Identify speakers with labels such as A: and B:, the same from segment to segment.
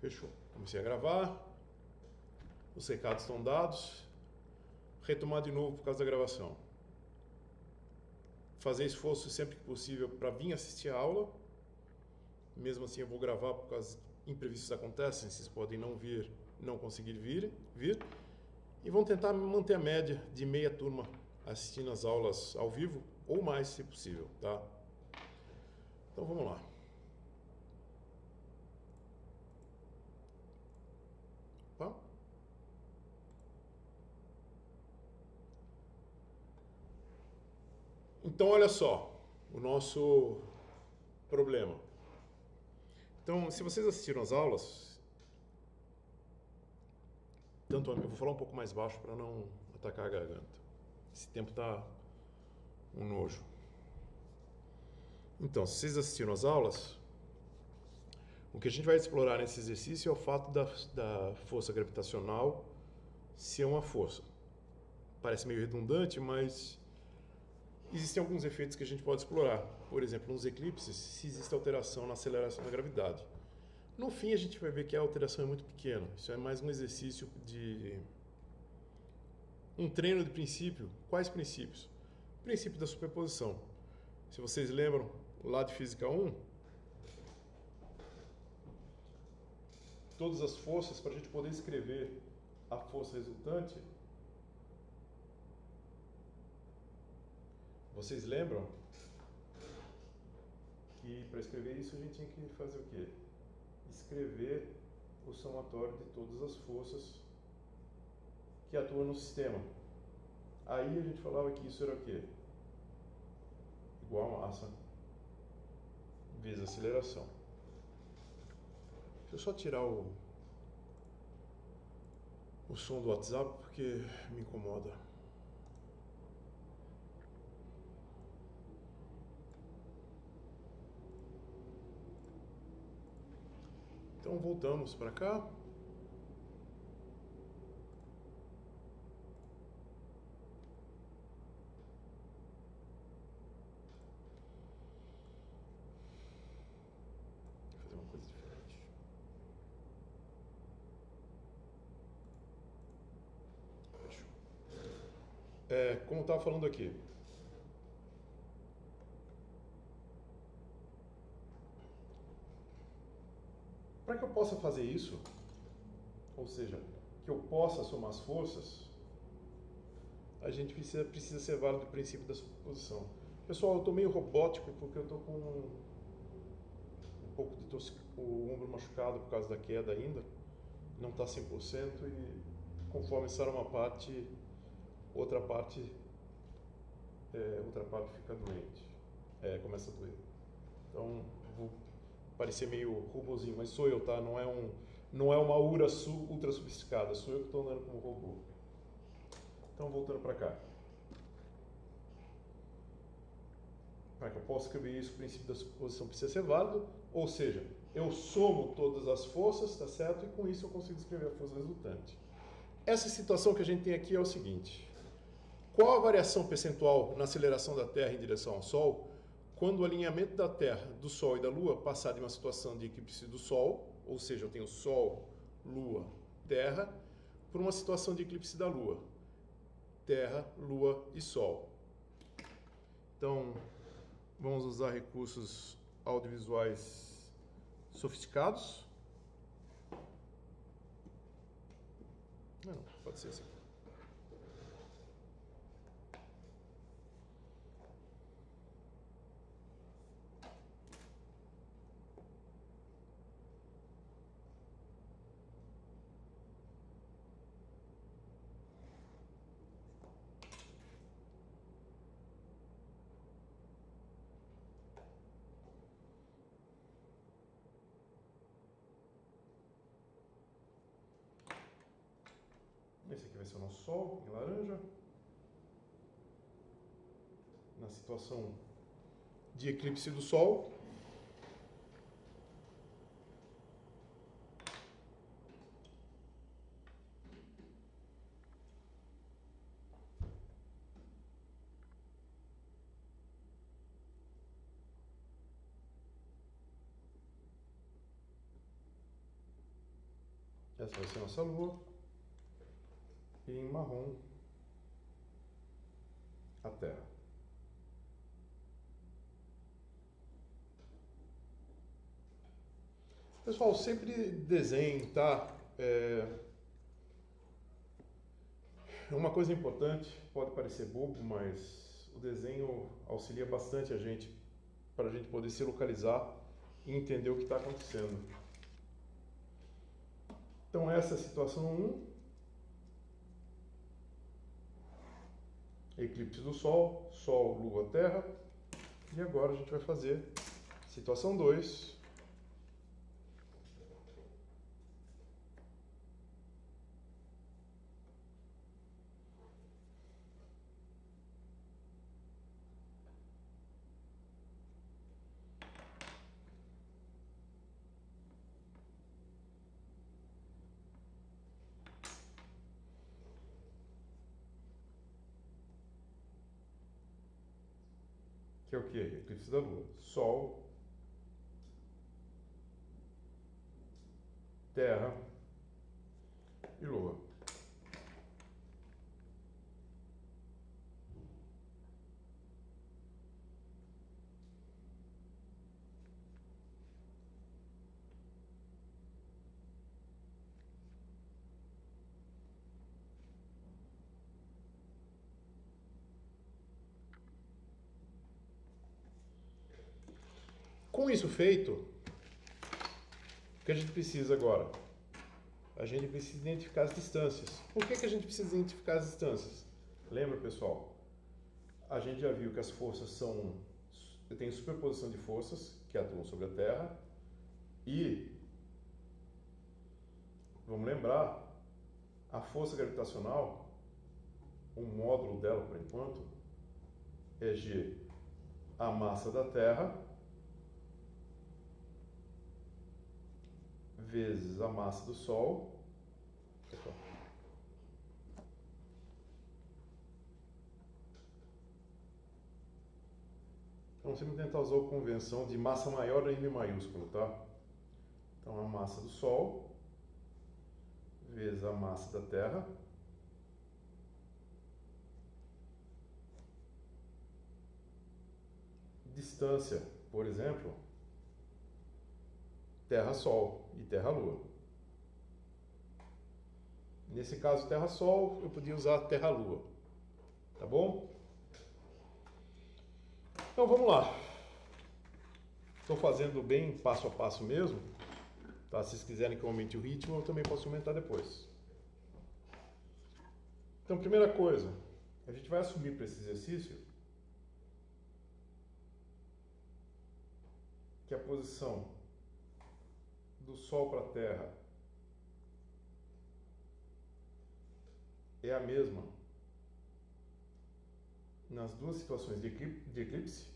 A: Fechou. Comecei a gravar. Os recados estão dados. Retomar de novo por causa da gravação. Fazer esforço sempre que possível para vir assistir a aula. Mesmo assim eu vou gravar por causa de imprevistos acontecem. Vocês podem não vir, não conseguir vir. E vão tentar manter a média de meia turma assistindo as aulas ao vivo ou mais se possível, tá? Então vamos lá. Opa. Então olha só, o nosso problema. Então, se vocês assistiram as aulas, tanto eu vou falar um pouco mais baixo para não atacar a garganta. Esse tempo tá um nojo. Então, se vocês assistiram as aulas, o que a gente vai explorar nesse exercício é o fato da força gravitacional ser uma força. Parece meio redundante, mas existem alguns efeitos que a gente pode explorar. Por exemplo, nos eclipses, se existe alteração na aceleração da gravidade. No fim, a gente vai ver que a alteração é muito pequena. Isso é mais um exercício de um treino de princípio. Quais princípios? O princípio da superposição. Se vocês lembram, lá de Física 1, todas as forças, para a gente poder escrever a força resultante, vocês lembram que para escrever isso a gente tinha que fazer o quê? Escrever o somatório de todas as forças que atuam no sistema. Aí a gente falava que isso era o quê? Igual a massa vezes a aceleração. Deixa eu só tirar o som do WhatsApp porque me incomoda. Então voltamos para cá. Vou fazer uma coisa diferente. Fechou. Como eu estava falando aqui, para que eu possa fazer isso, ou seja, que eu possa somar as forças, a gente precisa ser válido do princípio da superposição. Pessoal, eu estou meio robótico porque eu estou com um pouco de o ombro machucado por causa da queda ainda, não está 100% e conforme sai uma parte, outra parte fica doente, começa a doer. Então vou parecer meio robozinho, mas sou eu, tá? Não é uma URA ultra sofisticada, sou eu que estou andando como robô. Então voltando para cá. Para que eu possa escrever isso, o princípio da superposição precisa ser válido, ou seja, eu somo todas as forças, tá certo? E com isso eu consigo escrever a força resultante. Essa situação que a gente tem aqui é o seguinte: qual a variação percentual na aceleração da Terra em direção ao Sol quando o alinhamento da Terra, do Sol e da Lua passar de uma situação de eclipse do Sol, ou seja, eu tenho Sol, Lua, Terra, por uma situação de eclipse da Lua, Terra, Lua e Sol. Então, vamos usar recursos audiovisuais sofisticados. Não, pode ser assim. Esse aqui vai ser o nosso Sol, em laranja. Na situação de eclipse do Sol. Essa vai ser a nossa Lua. E em marrom, a Terra. Pessoal, sempre desenhe, tá? Uma coisa importante, pode parecer bobo, mas o desenho auxilia bastante a gente para a gente poder se localizar e entender o que está acontecendo. Então essa é a situação 1, eclipse do Sol, Sol, Lua, Terra. E agora a gente vai fazer situação 2, que é o que? Eclipse da Lua. Sol, Terra e Lua. Com isso feito, o que a gente precisa agora? A gente precisa identificar as distâncias. Por que a gente precisa identificar as distâncias? Lembra, pessoal? A gente já viu que as forças são... tem superposição de forças que atuam sobre a Terra e, vamos lembrar, a força gravitacional, o módulo dela por enquanto, é G, a massa da Terra, vezes a massa do Sol. Então, sempre tentar usar a convenção de massa maior em M maiúsculo, tá? Então, a massa do Sol vezes a massa da Terra distância, por exemplo, Terra-Sol e Terra-Lua. Nesse caso, Terra-Sol, eu podia usar Terra-Lua, tá bom? Então, vamos lá. Estou fazendo bem passo a passo mesmo, tá? Se vocês quiserem que eu aumente o ritmo, eu também posso aumentar depois. Então, primeira coisa, a gente vai assumir para esse exercício que a posição do Sol para a Terra é a mesma nas duas situações de eclipse.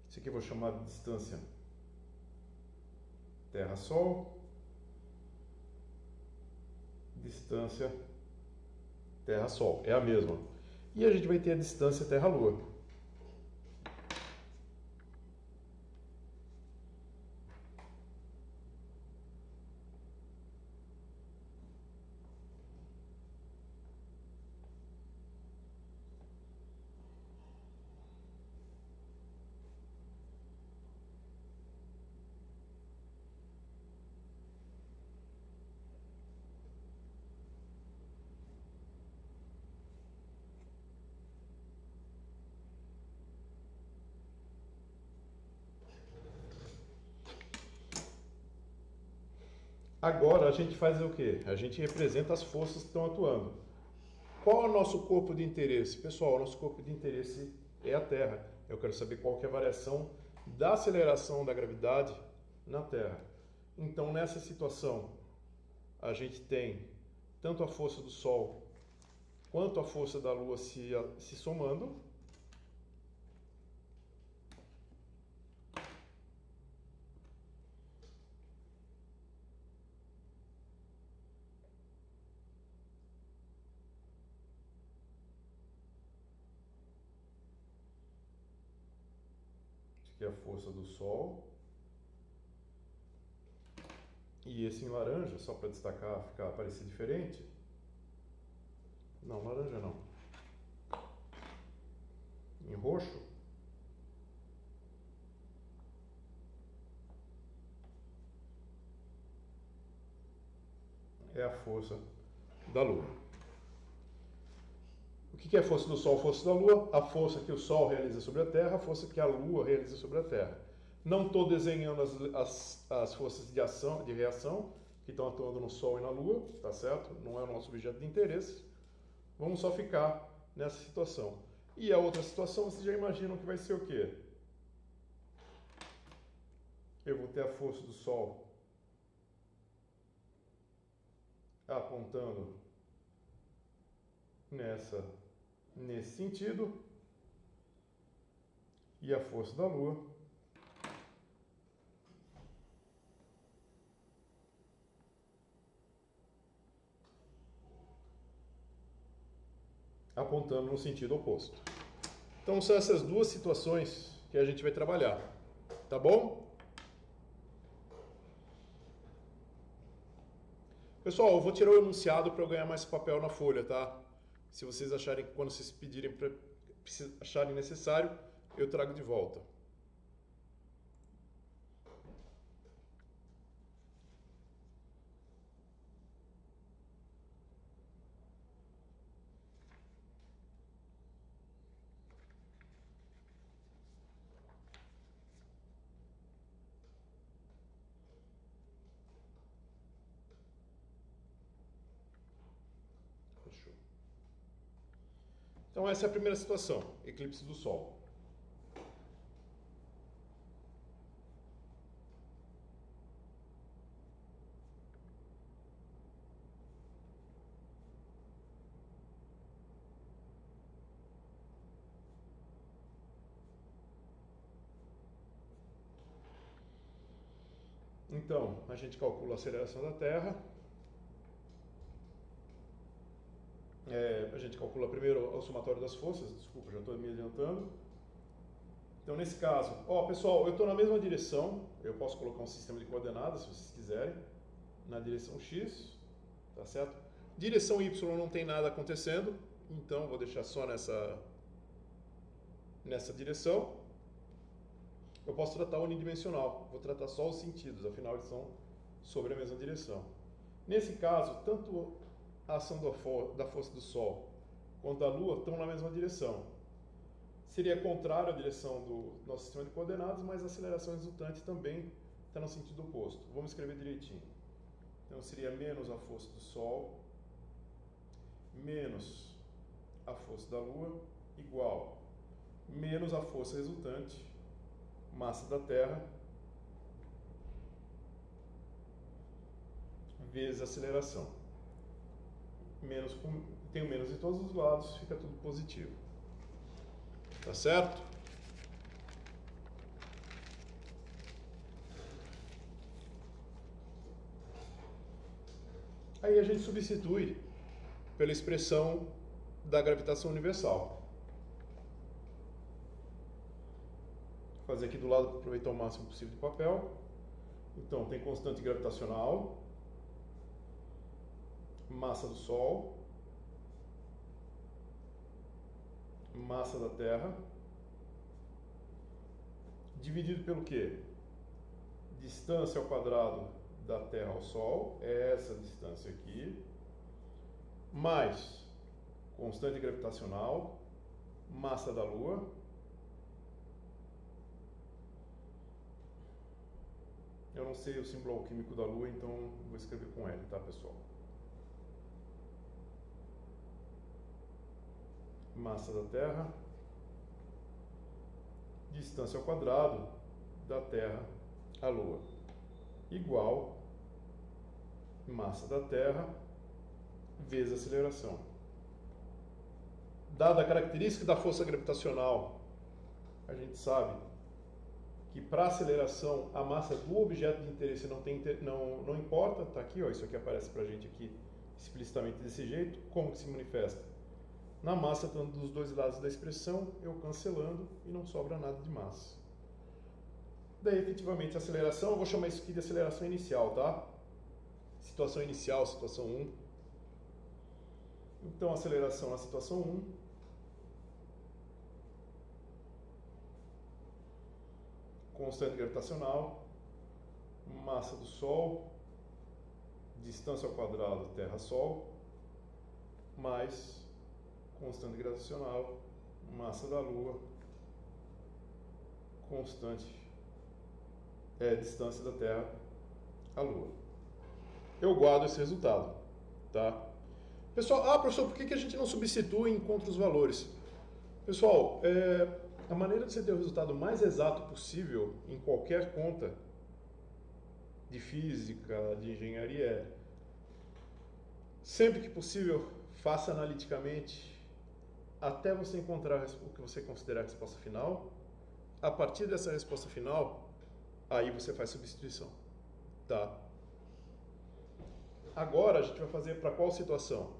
A: Isso aqui eu vou chamar de distância Terra-Sol, distância Terra-Sol, é a mesma. E a gente vai ter a distância Terra-Lua. Agora a gente faz o quê? A gente representa as forças que estão atuando. Qual é o nosso corpo de interesse? Pessoal, o nosso corpo de interesse é a Terra. Eu quero saber qual que é a variação da aceleração da gravidade na Terra. Então, nessa situação, a gente tem tanto a força do Sol quanto a força da Lua se somando. Que é a força do Sol e esse em laranja, só para destacar, parecer diferente. Não, laranja não. Em roxo, é a força da Lua. O que é a força do Sol, a força da Lua? A força que o Sol realiza sobre a Terra, a força que a Lua realiza sobre a Terra. Não estou desenhando as forças de ação, de reação, que estão atuando no Sol e na Lua, tá certo? Não é o nosso objeto de interesse. Vamos só ficar nessa situação. E a outra situação, vocês já imaginam que vai ser o quê? Eu vou ter a força do Sol apontando nesse sentido, e a força da Lua apontando no sentido oposto. Então são essas duas situações que a gente vai trabalhar, tá bom? Pessoal, eu vou tirar o enunciado para eu ganhar mais papel na folha, tá? Se vocês acharem, quando vocês pedirem, acharem necessário, eu trago de volta. Fechou. Então essa é a primeira situação, eclipse do Sol. Então, a gente calcula a aceleração da Terra. A gente calcula primeiro o somatório das forças, desculpa, já estou me adiantando. Então, nesse caso, pessoal, eu estou na mesma direção, eu posso colocar um sistema de coordenadas, se vocês quiserem, na direção X, tá certo? Direção Y não tem nada acontecendo, então vou deixar só nessa direção. Eu posso tratar unidimensional, vou tratar só os sentidos, afinal eles são sobre a mesma direção. Nesse caso, tanto a ação da força do Sol quanto da Lua estão na mesma direção. Seria contrário à direção do nosso sistema de coordenadas, mas a aceleração resultante também está no sentido oposto. Vamos escrever direitinho. Então seria menos a força do Sol menos a força da Lua igual menos a força resultante, massa da Terra, vezes a aceleração. Tenho menos de todos os lados, fica tudo positivo. Tá certo? Aí a gente substitui pela expressão da gravitação universal. Vou fazer aqui do lado para aproveitar o máximo possível de papel. Então, tem constante gravitacional, massa do Sol, massa da Terra, dividido pelo quê? Distância ao quadrado da Terra ao Sol, é essa distância aqui, mais constante gravitacional, massa da Lua, eu não sei o símbolo alquímico da Lua, então vou escrever com L, tá, pessoal? Massa da Terra, distância ao quadrado da Terra à Lua, igual massa da Terra vezes aceleração. Dada a característica da força gravitacional, a gente sabe que para aceleração a massa do objeto de interesse não importa, tá aqui, isso aqui aparece para a gente aqui explicitamente desse jeito. Como que se manifesta? Na massa, tanto dos dois lados da expressão, eu cancelando e não sobra nada de massa. Daí, efetivamente, a aceleração, eu vou chamar isso aqui de aceleração inicial, tá? situação inicial, situação 1. Então, aceleração na situação 1. Constante gravitacional, massa do Sol, distância ao quadrado Terra-Sol, mais constante gravitacional, massa da Lua, distância da Terra à Lua. Eu guardo esse resultado, tá? Pessoal, professor, por que a gente não substitui e encontra os valores? Pessoal, a maneira de você ter o resultado mais exato possível em qualquer conta de física, de engenharia, sempre que possível, faça analiticamente até você encontrar o que você considerar a resposta final. A partir dessa resposta final, aí você faz substituição, tá? Agora a gente vai fazer para qual situação?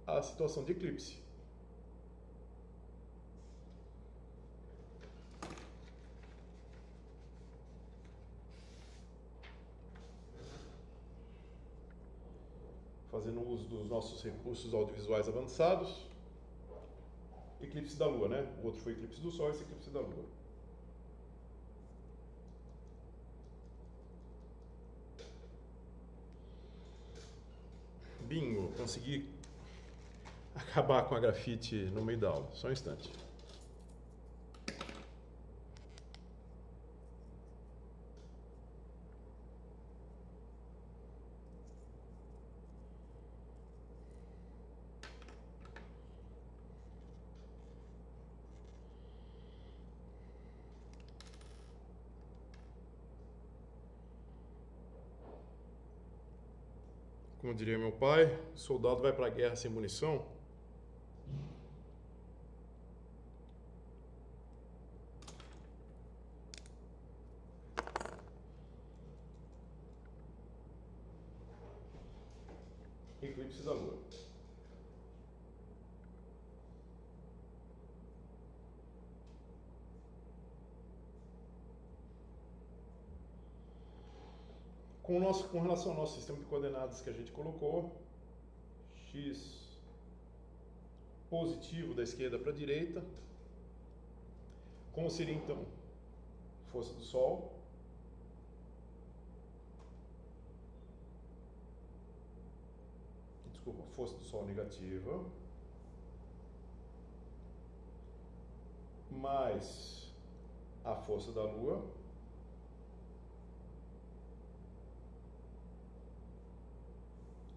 A: A situação de eclipse. Fazendo uso dos nossos recursos audiovisuais avançados. Eclipse da Lua, né? O outro foi eclipse do Sol, esse é eclipse da Lua. Bingo, consegui acabar com a grafite no meio da aula. Só um instante. Como diria meu pai, soldado vai para a guerra sem munição. Eclipse da Lua. Com relação ao nosso sistema de coordenadas que a gente colocou, x positivo da esquerda para a direita, como seria então força do Sol, força do Sol negativa, mais a força da Lua,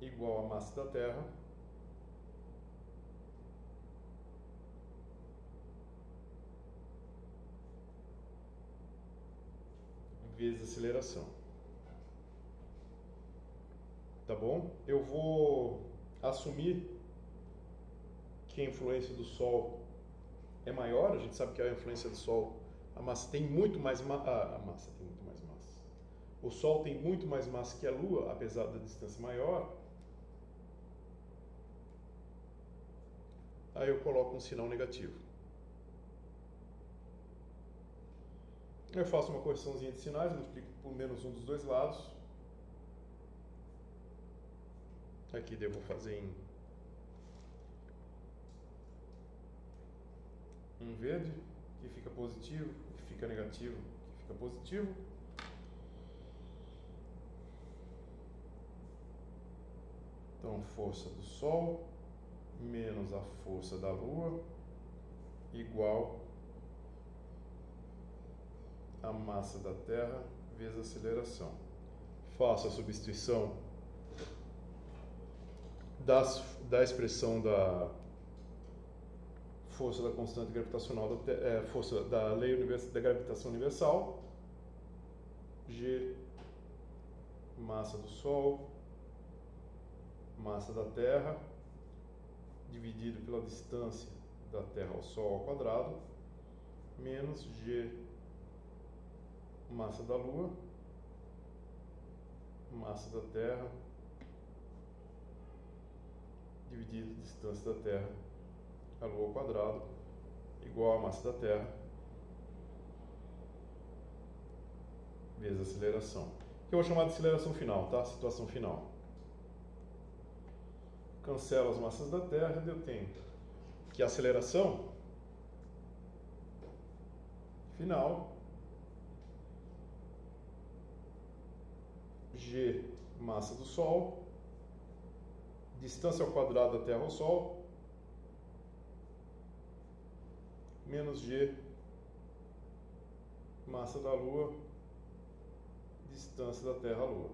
A: igual a massa da Terra, vezes aceleração. Tá bom? Eu vou assumir que a influência do Sol é maior. A gente sabe que a influência do Sol, a massa tem muito mais a massa tem muito mais massa. O Sol tem muito mais massa que a Lua, apesar da distância maior. Aí eu coloco um sinal negativo. Eu faço uma correçãozinha de sinais, multiplico por menos um dos dois lados. Aqui devo fazer em verde, que fica positivo, que fica negativo, que fica positivo. Então, força do Sol menos a força da Lua igual a massa da Terra vezes a aceleração. Faço a substituição da expressão da força da constante gravitacional, força da lei da gravitação universal, G, massa do Sol, massa da Terra, dividido pela distância da Terra ao Sol ao quadrado, menos G, massa da Lua, massa da Terra, dividido a distância da Terra a Lua ao quadrado, igual a massa da Terra vezes a aceleração, que eu vou chamar de aceleração final, tá? Situação final. Cancelo as massas da Terra e eu tenho que a aceleração final, G, massa do Sol, distância ao quadrado da Terra ao Sol, menos G, massa da Lua, distância da Terra à Lua.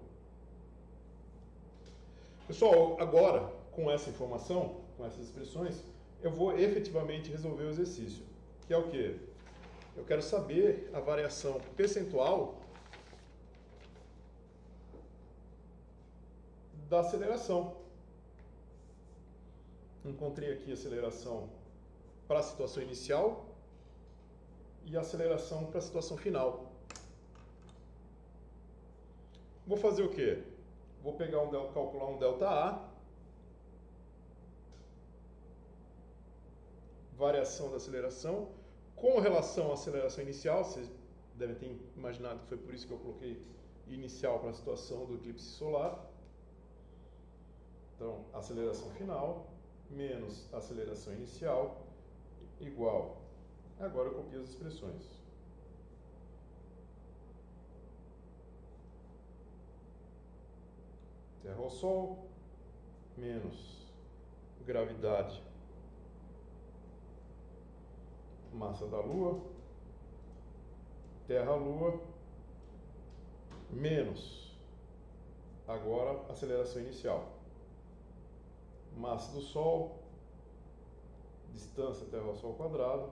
A: Pessoal, agora, com essa informação, com essas expressões, eu vou efetivamente resolver o exercício, que é o quê? Eu quero saber a variação percentual da aceleração. Encontrei aqui a aceleração para a situação inicial e a aceleração para a situação final. Vou fazer o quê? Vou pegar calcular um ΔA, variação da aceleração, com relação à aceleração inicial. Vocês devem ter imaginado que foi por isso que eu coloquei inicial para a situação do eclipse solar. Então, aceleração final menos aceleração inicial igual. Agora eu copio as expressões. Terra ao Sol menos gravidade, massa da Lua, Terra à Lua, menos, agora, aceleração inicial. Massa do Sol, distância Terra ao Sol ao quadrado,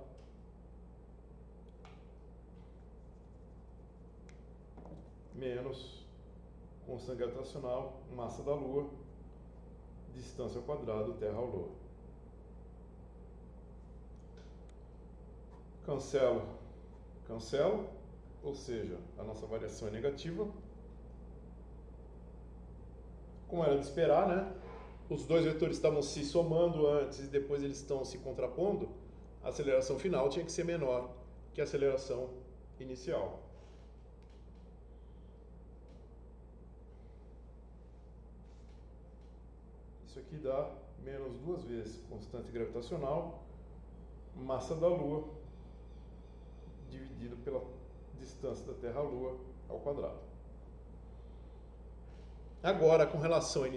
A: menos, constante gravitacional, massa da Lua, distância ao quadrado, Terra ao Lua. Cancelo, cancelo, ou seja, a nossa variação é negativa. Como era de esperar, né? Os dois vetores estavam se somando antes e depois eles estão se contrapondo. A aceleração final tinha que ser menor que a aceleração inicial. Isso aqui dá menos 2 vezes constante gravitacional, massa da Lua, dividido pela distância da Terra à Lua ao quadrado. Agora, com relação à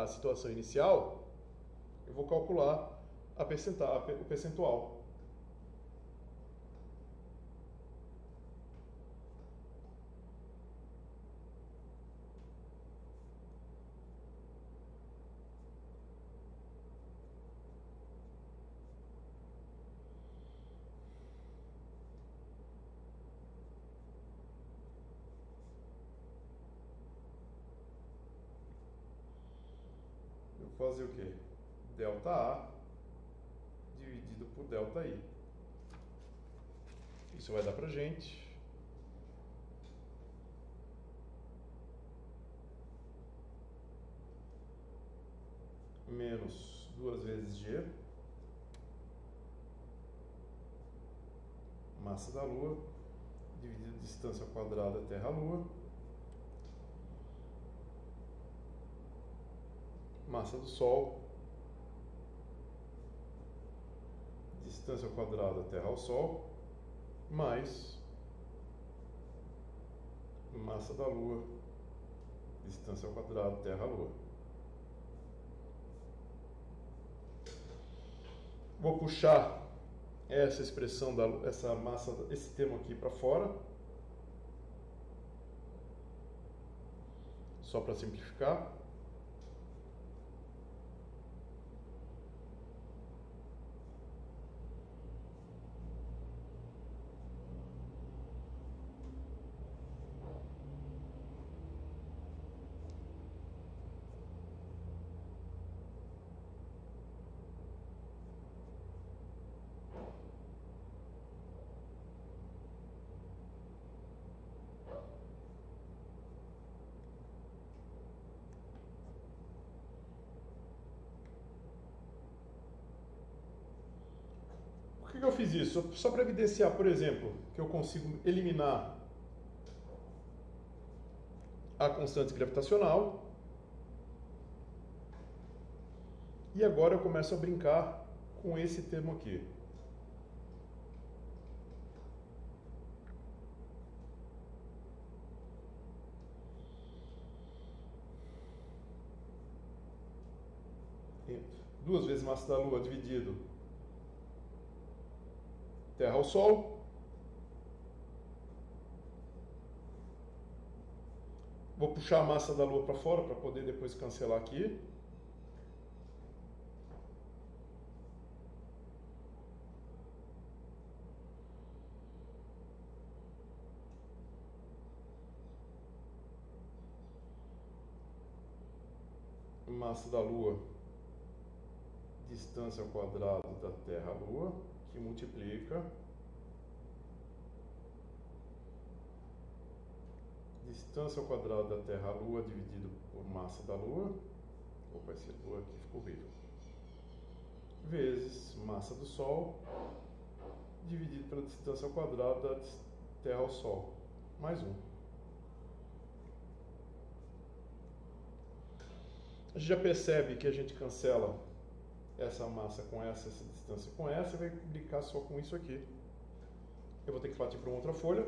A: à situação inicial, eu vou calcular o percentual. Fazer o quê? ΔA dividido por ΔI. Isso vai dar pra gente menos 2 vezes G, massa da Lua, dividido distância ao quadrado da Terra à Lua, massa do Sol, distância ao quadrado da Terra ao Sol, mais massa da Lua, distância ao quadrado da Terra à Lua. Vou puxar essa expressão, essa massa, esse termo aqui para fora, só para simplificar. Por que eu fiz isso? Só para evidenciar, por exemplo, que eu consigo eliminar a constante gravitacional. E agora eu começo a brincar com esse termo aqui. Duas vezes massa da Lua dividido Terra ao Sol. Vou puxar a massa da Lua para fora para poder depois cancelar aqui. Massa da Lua, distância ao quadrado da Terra à Lua, que multiplica distância ao quadrado da Terra à Lua dividido por massa da Lua, opa, esse Lua aqui ficou horrível, vezes massa do Sol dividido pela distância ao quadrado da Terra ao Sol, mais um. A gente já percebe que a gente cancela essa massa com essa distância com essa, e vai brincar só com isso aqui. Eu vou ter que partir para uma outra folha.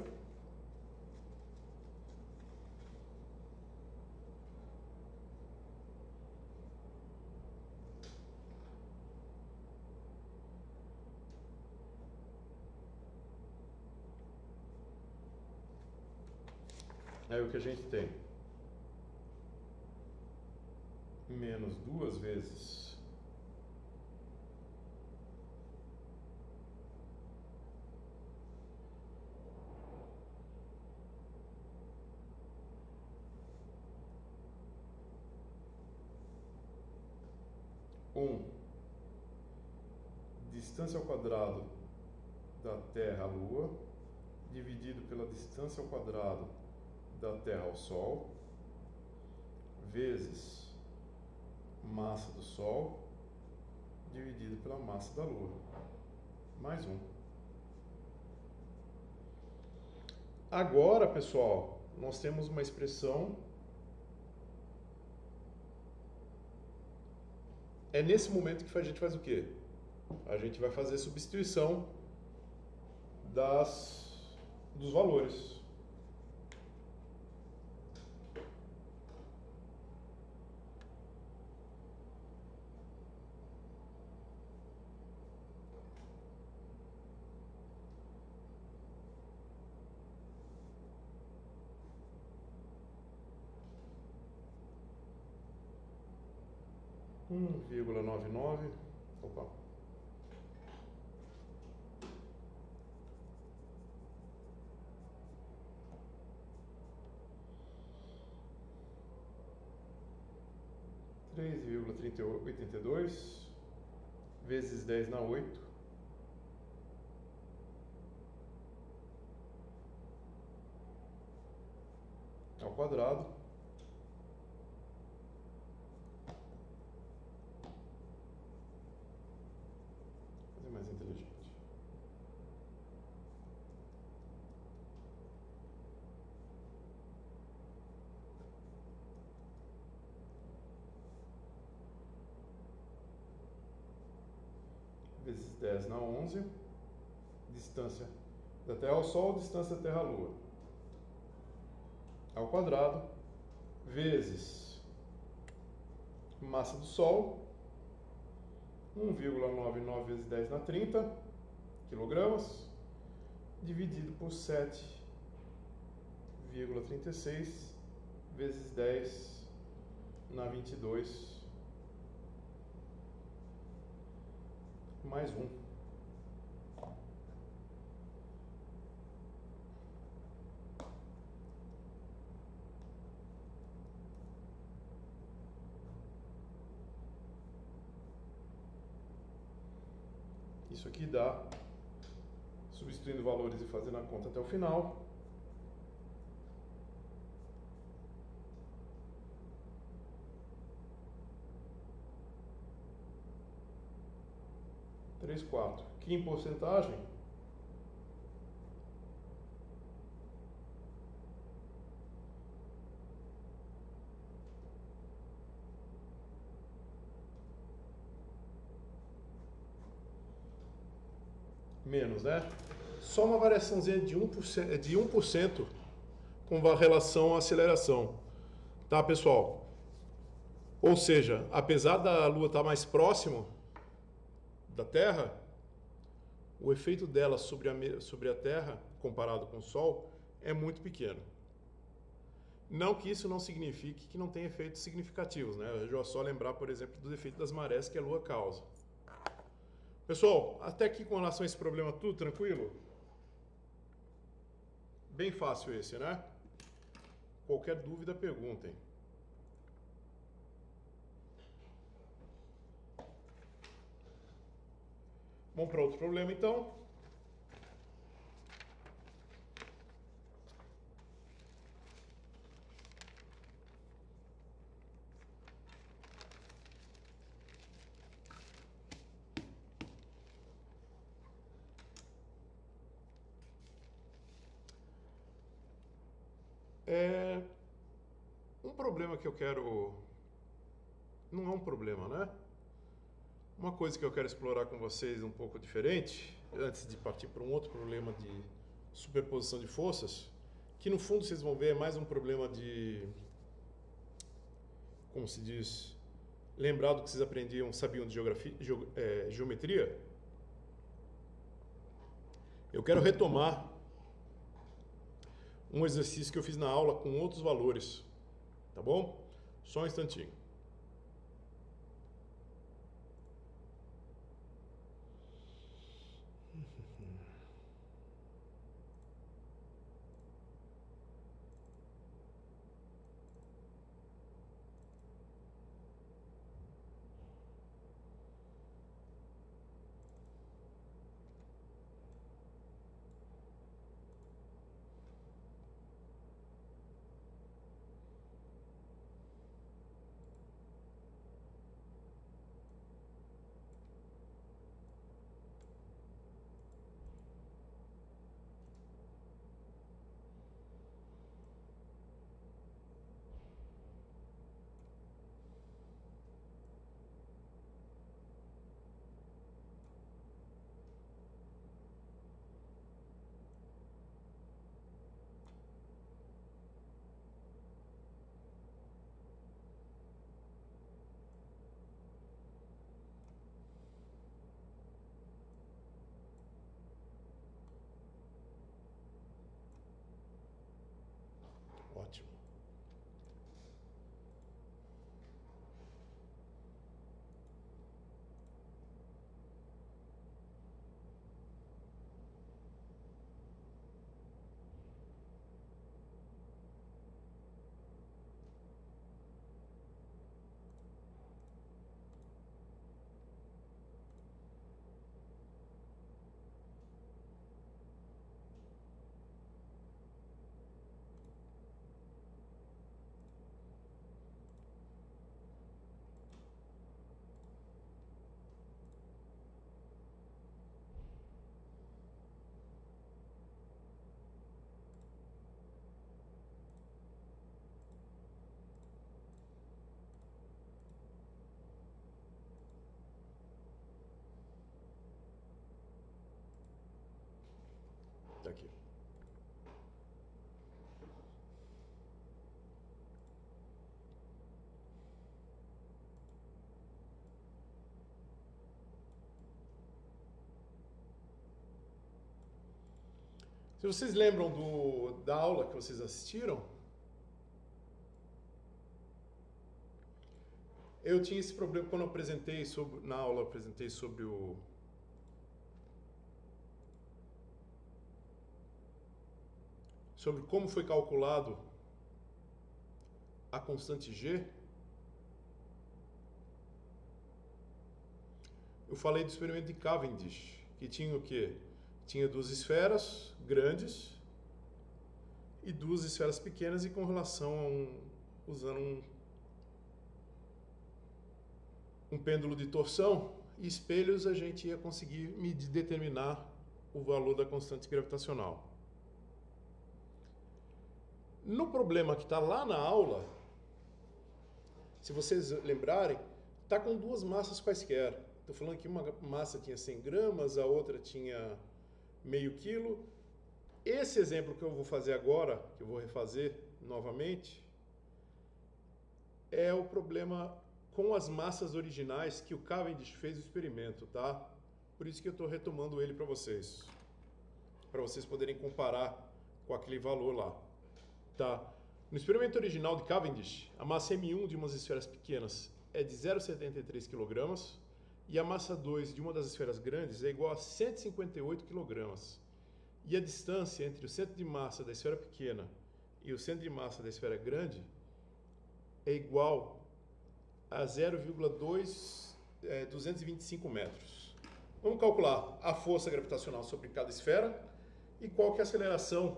A: Aí o que a gente tem? Menos 2 vezes distância ao quadrado da Terra à Lua dividido pela distância ao quadrado da Terra ao Sol vezes massa do Sol dividido pela massa da Lua, mais um. Agora, pessoal, nós temos uma expressão. É nesse momento que a gente faz o quê? A gente vai fazer substituição dos valores. Vírgula 99. Opa. Três vírgula 82 vezes 10 na 8 ao quadrado fazer mais inteligente. Vezes 10 na 11, distância da Terra ao Sol, distância da Terra à Lua, ao quadrado, vezes massa do Sol, 1,99 vezes 10 na 30 quilogramas, dividido por 7,36 vezes 10 na 22, mais um. Isso aqui dá, substituindo valores e fazendo a conta até o final, 3/4. Que em porcentagem? Menos, né? Só uma variaçãozinha de 1% com relação à aceleração. Tá, pessoal? Ou seja, apesar da Lua estar mais próximo da Terra, o efeito dela sobre a Terra, comparado com o Sol, é muito pequeno. Não que isso não signifique que não tem efeitos significativos, né? Eu já só lembrar, por exemplo, dos efeitos das marés que a Lua causa. Pessoal, até aqui com relação a esse problema, tudo tranquilo? Bem fácil esse, né? Qualquer dúvida, perguntem. Vamos para outro problema, então. Um problema que eu quero... Não é um problema, né? Uma coisa que eu quero explorar com vocês um pouco diferente, antes de partir para um outro problema de superposição de forças, que no fundo vocês vão ver é mais um problema de... Como se diz? Lembrado que vocês aprendiam, sabiam de geometria? Eu quero retomar um exercício que eu fiz na aula com outros valores, tá bom? Só um instantinho. Ótimo. Tá aqui. Se vocês lembram da aula que vocês assistiram, eu tinha esse problema quando eu apresentei na aula, eu apresentei sobre como foi calculado a constante G. Eu falei do experimento de Cavendish, que tinha o quê? Tinha duas esferas grandes e duas esferas pequenas e com relação a usando um pêndulo de torção, e espelhos a gente ia conseguir determinar o valor da constante gravitacional. No problema que está lá na aula, se vocês lembrarem, está com duas massas quaisquer. Estou falando que uma massa tinha 100 gramas, a outra tinha meio quilo. Esse exemplo que eu vou fazer agora, que eu vou refazer novamente, é o problema com as massas originais que o Cavendish fez o experimento, tá? Por isso que eu estou retomando ele para vocês poderem comparar com aquele valor lá, tá? No experimento original de Cavendish, a massa M1 de umas esferas pequenas é de 0,73 kg e a massa 2 de uma das esferas grandes é igual a 158 kg. E a distância entre o centro de massa da esfera pequena e o centro de massa da esfera grande é igual a 0,225 metros. Vamos calcular a força gravitacional sobre cada esfera e qual que é a aceleração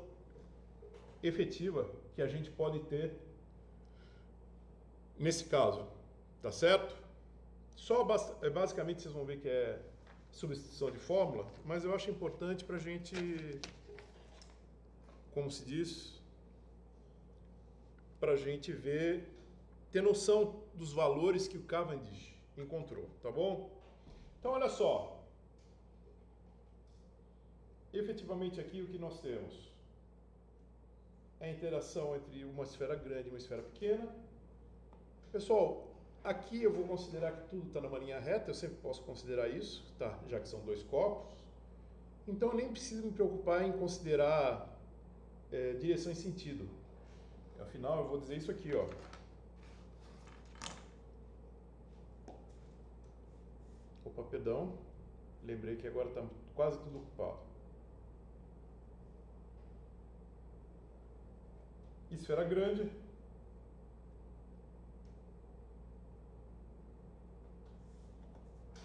A: efetiva que a gente pode ter nesse caso, tá certo? Basicamente vocês vão ver que é substituição de fórmula, mas eu acho importante para a gente, como se diz, para a gente ver, ter noção dos valores que o Cavendish encontrou, tá bom? Então olha só, efetivamente aqui o que nós temos é a interação entre uma esfera grande e uma esfera pequena. Pessoal, aqui eu vou considerar que tudo está numa linha reta, eu sempre posso considerar isso, tá? Já que são dois corpos. Então eu nem preciso me preocupar em considerar direção e sentido. Afinal, eu vou dizer isso aqui, ó. Opa, perdão. Lembrei que agora está quase tudo ocupado. Esfera grande.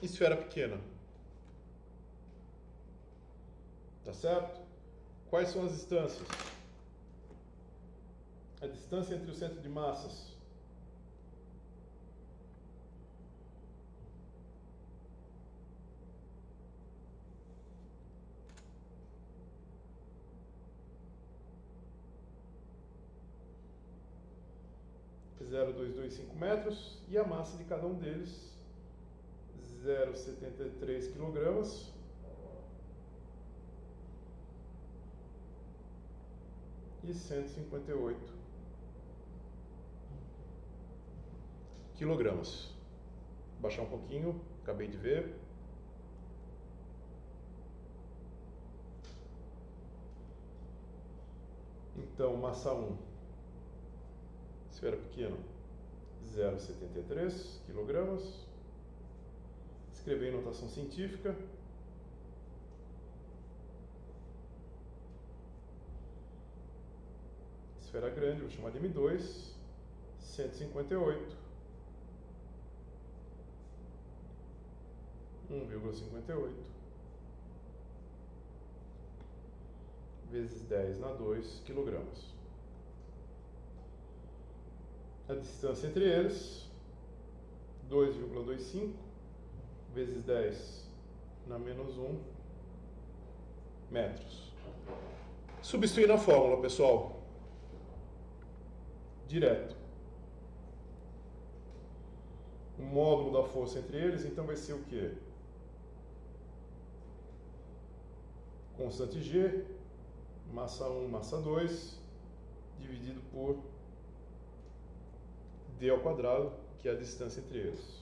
A: Esfera pequena. Tá certo? Quais são as distâncias? A distância entre o centro de massas. É 0,225 metros e a massa de cada um deles 0,73 kg e 158 kg. Vou baixar um pouquinho, acabei de ver. Então, massa 1, esfera pequena, 0,73 kg. Escrever em notação científica. Esfera grande, vou chamar de M2, 158, 1,58 vezes 10 na 2 kg. A distância entre eles, 2,25 vezes 10 na menos 1 metros. Substituir na fórmula, pessoal. Direto. O módulo da força entre eles, então vai ser o quê? Constante G, massa 1, massa 2, dividido por d ao quadrado, que é a distância entre eles.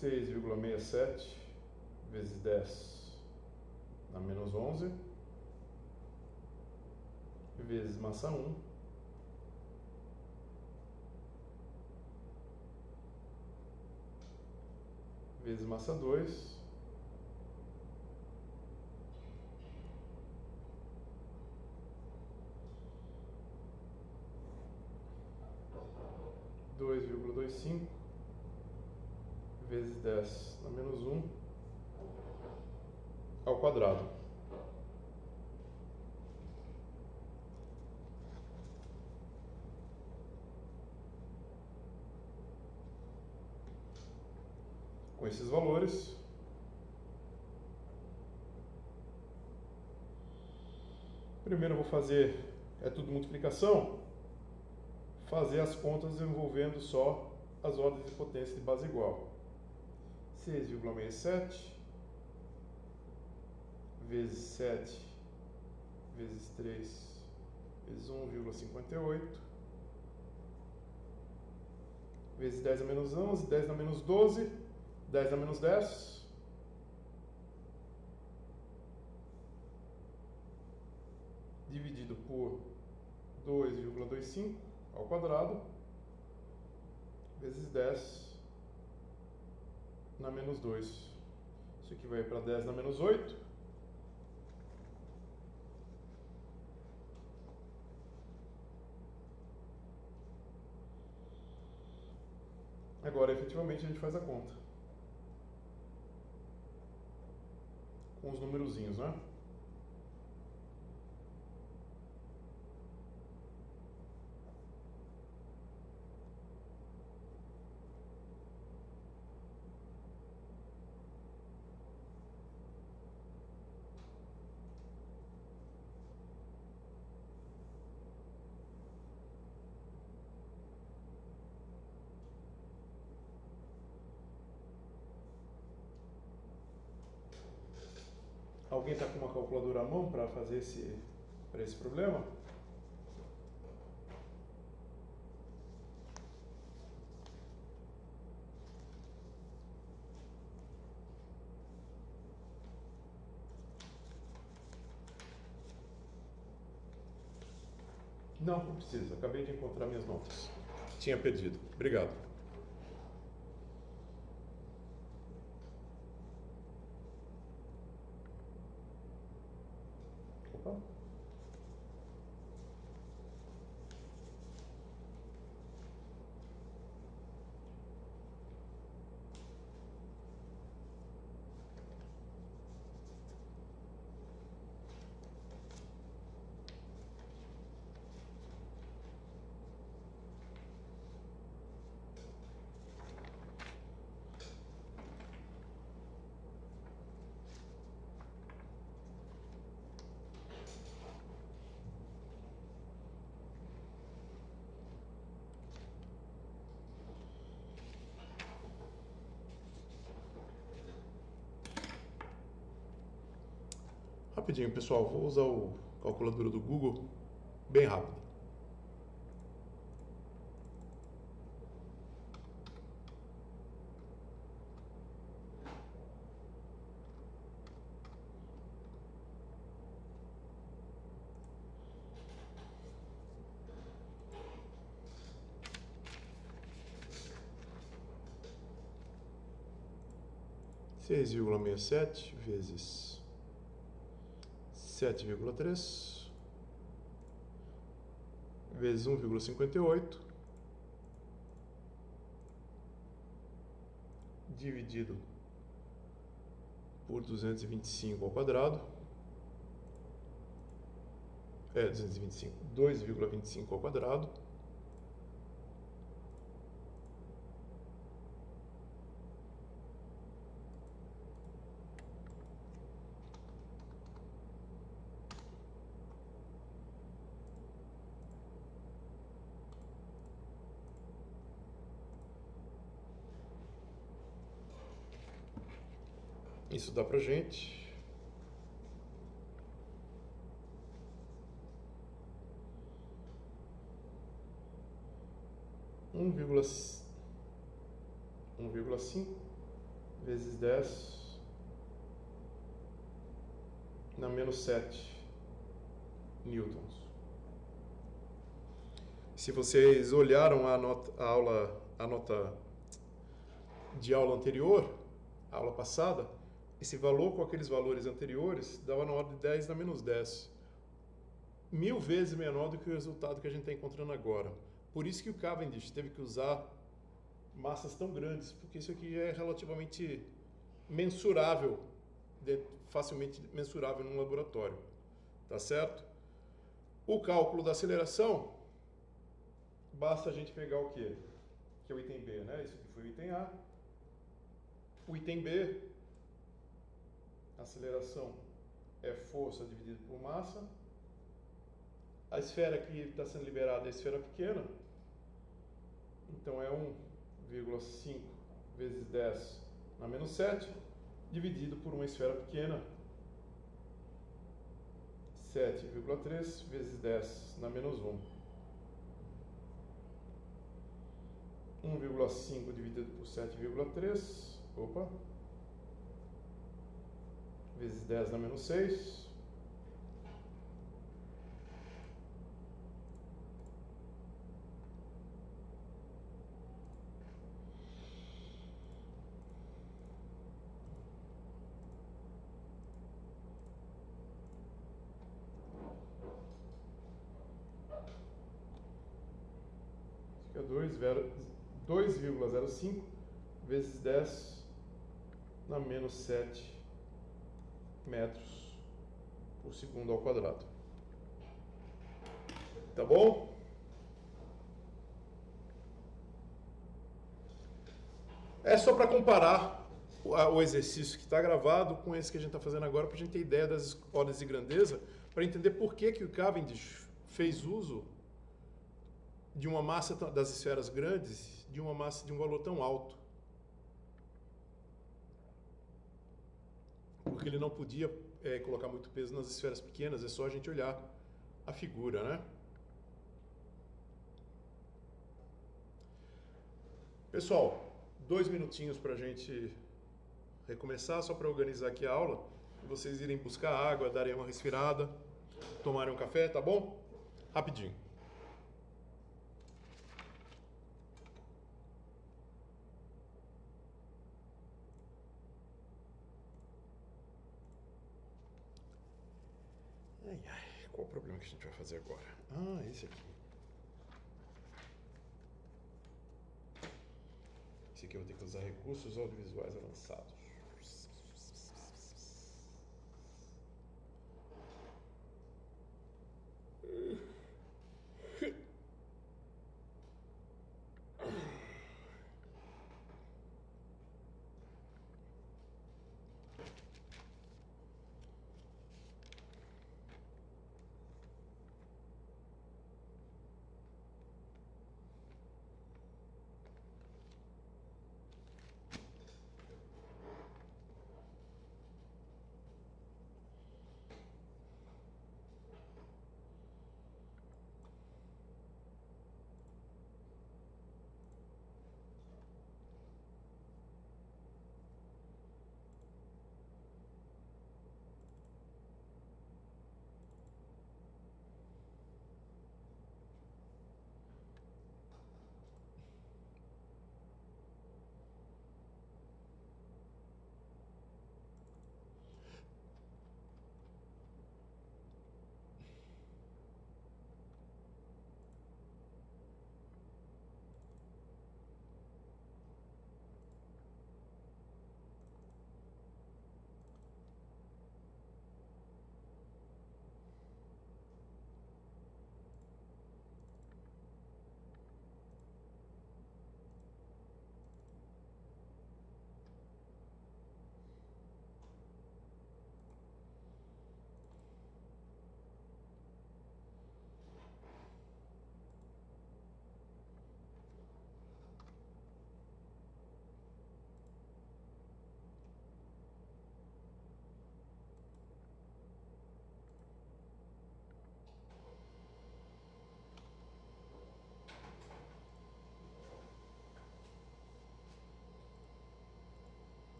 A: 6,67 vezes 10 na menos 11 vezes massa 1 vezes massa 2 2,25 vezes 10 na menos 1 ao quadrado. com esses valores. Primeiro eu vou fazer, é tudo multiplicação, fazer as contas envolvendo só as ordens de potência de base igual. 6,67 vezes 7 vezes 3 vezes 1,58 vezes 10 a menos 11, 10 a menos 12, 10 a menos 10. Dividido por 2,25 ao quadrado, vezes 10 na menos 2. Isso aqui vai para 10 na menos 8. Agora, efetivamente, a gente faz a conta. Com os numerozinhos, né? Alguém está com uma calculadora à mão para fazer esse problema? Não precisa. Acabei de encontrar minhas notas. Tinha perdido. Obrigado. Opa. Rapidinho, pessoal, vou usar o calculadora do Google bem rápido. Seis vírgula 67 vezes 7,3 vezes 1,58 dividido por 225 ao quadrado, 2,25 ao quadrado, isso dá pra gente 1,5 vezes 10 na menos 7 newtons. Se vocês olharam a nota de aula anterior, a aula passada, esse valor com aqueles valores anteriores dava na ordem de 10 na menos 10. 1000 vezes menor do que o resultado que a gente está encontrando agora. Por isso que o Cavendish teve que usar massas tão grandes, porque isso aqui é relativamente mensurável, facilmente mensurável num laboratório. Tá certo? O cálculo da aceleração, basta a gente pegar o quê? Que é o item B, né? Isso aqui foi o item A. O item B, aceleração é força dividido por massa. A esfera que está sendo liberada é a esfera pequena, então é 1,5 vezes 10 na menos 7, dividido por uma esfera pequena, 7,3 vezes 10 na menos 1. 1,5 dividido por 7,3, vezes 10 na menos 6. Fica 2,05 vezes 10 na menos 7 metros por segundo ao quadrado. Tá bom? É só para comparar o exercício que está gravado com esse que a gente está fazendo agora, para a gente ter ideia das ordens de grandeza, para entender por que o Cavendish fez uso de uma massa das esferas grandes, de uma massa de um valor tão alto. Porque ele não podia colocar muito peso nas esferas pequenas, é só a gente olhar a figura, né? Pessoal, 2 minutinhos para a gente recomeçar, só para organizar aqui a aula, e vocês irem buscar água, darem uma respirada, tomarem um café, tá bom? Rapidinho. Ai, ai, qual o problema que a gente vai fazer agora? Ah, esse aqui. Esse aqui eu vou ter que usar recursos audiovisuais avançados.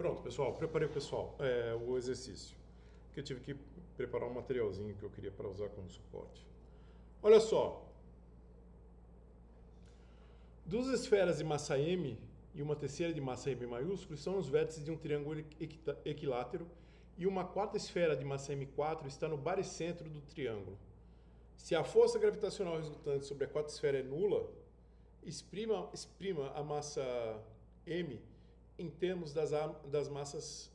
A: Pronto, pessoal, preparei o exercício, que eu tive que preparar um materialzinho que eu queria para usar como suporte. Olha só, duas esferas de massa M e uma terceira de massa M maiúsculo são os vértices de um triângulo equilátero e uma quarta esfera de massa M4 está no baricentro do triângulo. Se a força gravitacional resultante sobre a quarta esfera é nula, exprima a massa M em termos das massas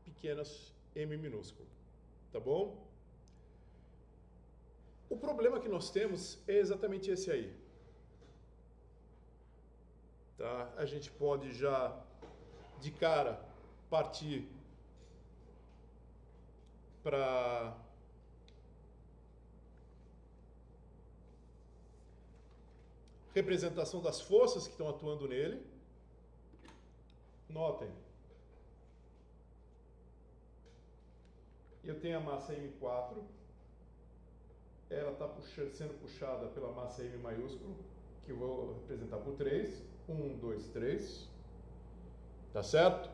A: pequenas M minúsculo, tá bom? O problema que nós temos é exatamente esse aí. Tá? A gente pode já, de cara, partir para representação das forças que estão atuando nele. Notem, eu tenho a massa M4, ela está sendo puxada pela massa M maiúsculo, que eu vou representar por 3. 1, 2, 3. Tá certo?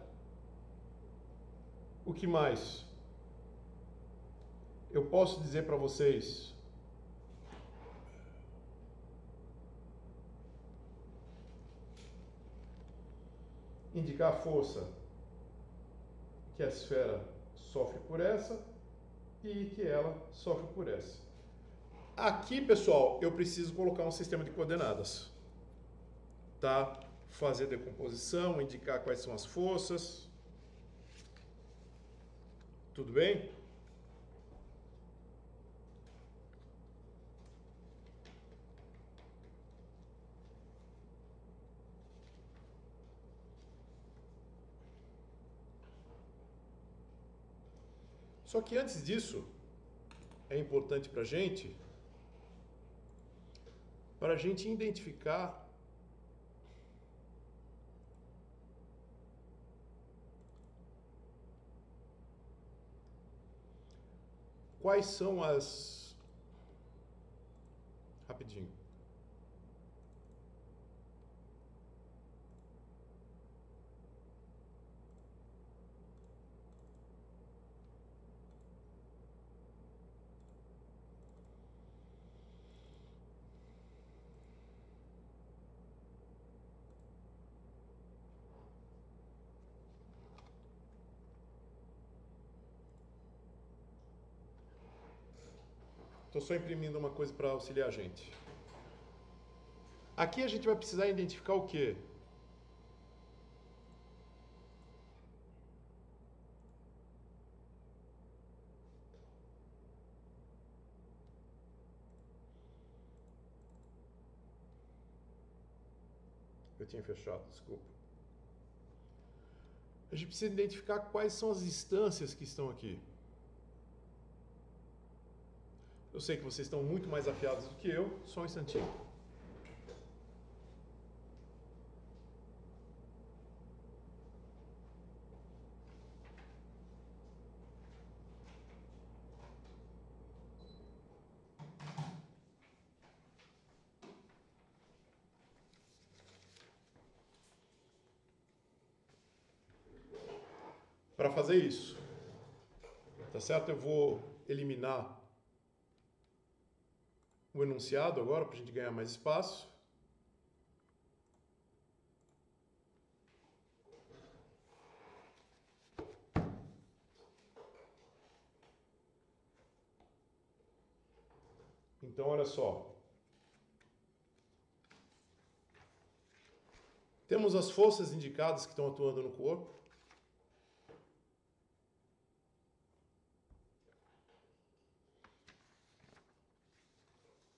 A: O que mais? Eu posso dizer para vocês indicar a força que a esfera sofre por essa e que ela sofre por essa. Aqui, pessoal, eu preciso colocar um sistema de coordenadas, tá? Fazer decomposição, indicar quais são as forças. Tudo bem? Só que antes disso, é importante para a gente identificar quais são as... Rapidinho. Estou só imprimindo uma coisa para auxiliar a gente. Aqui a gente vai precisar identificar o quê? Eu tinha fechado, desculpa. A gente precisa identificar quais são as distâncias que estão aqui. Eu sei que vocês estão muito mais afiados do que eu, só um instantinho. Para fazer isso, tá certo? Eu vou eliminar o enunciado agora para a gente ganhar mais espaço. Então, olha só. Temos as forças indicadas que estão atuando no corpo.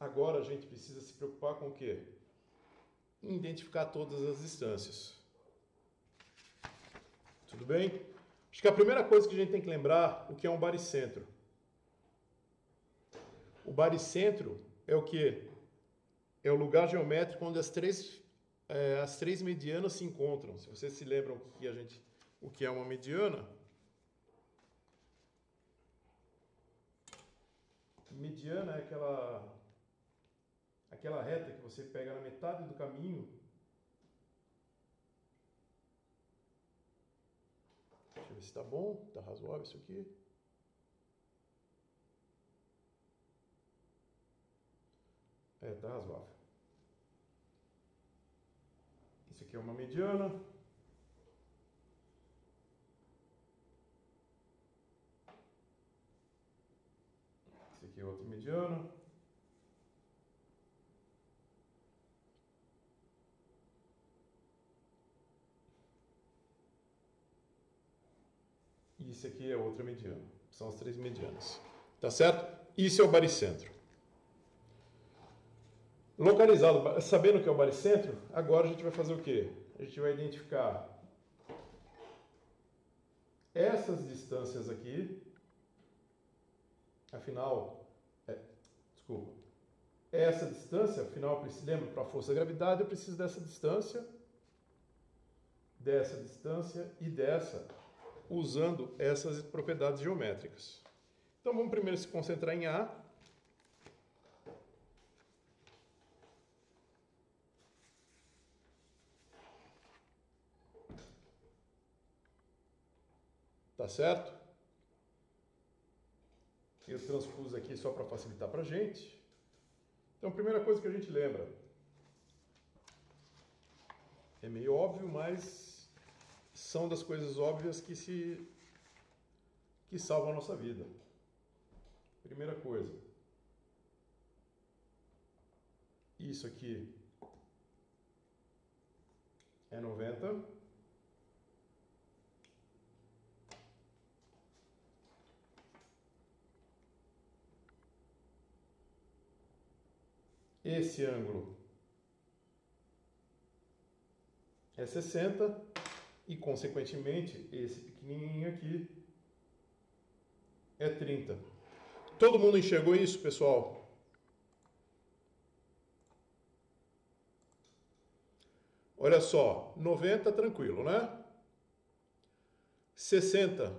A: Agora a gente precisa se preocupar com o quê? Em identificar todas as distâncias. Tudo bem? Acho que a primeira coisa que a gente tem que lembrar o que é um baricentro. O baricentro é o quê? É o lugar geométrico onde as três medianas se encontram. Se vocês se lembram o que é uma mediana, mediana é aquela reta que você pega na metade do caminho ver se está bom, está razoável isso aqui. Está razoável. Isso aqui é uma mediana. Isso aqui é outra mediana. E isso aqui é outra mediana. São as 3 medianas. Tá certo? Isso é o baricentro. Localizado, sabendo que é o baricentro, agora a gente vai fazer o quê? A gente vai identificar essas distâncias aqui. Afinal, essa distância, afinal, lembra, para a força da gravidade eu preciso dessa distância e dessa, usando essas propriedades geométricas. Então vamos primeiro se concentrar em A. Tá certo? Eu transpus aqui só para facilitar para a gente. Então, a primeira coisa que a gente lembra, é meio óbvio, mas são das coisas óbvias que salvam a nossa vida. Primeira coisa, isso aqui é 90. Esse ângulo é 60 e, consequentemente, esse pequenininho aqui é 30. Todo mundo enxergou isso, pessoal? Olha só, 90 tranquilo, né? 60,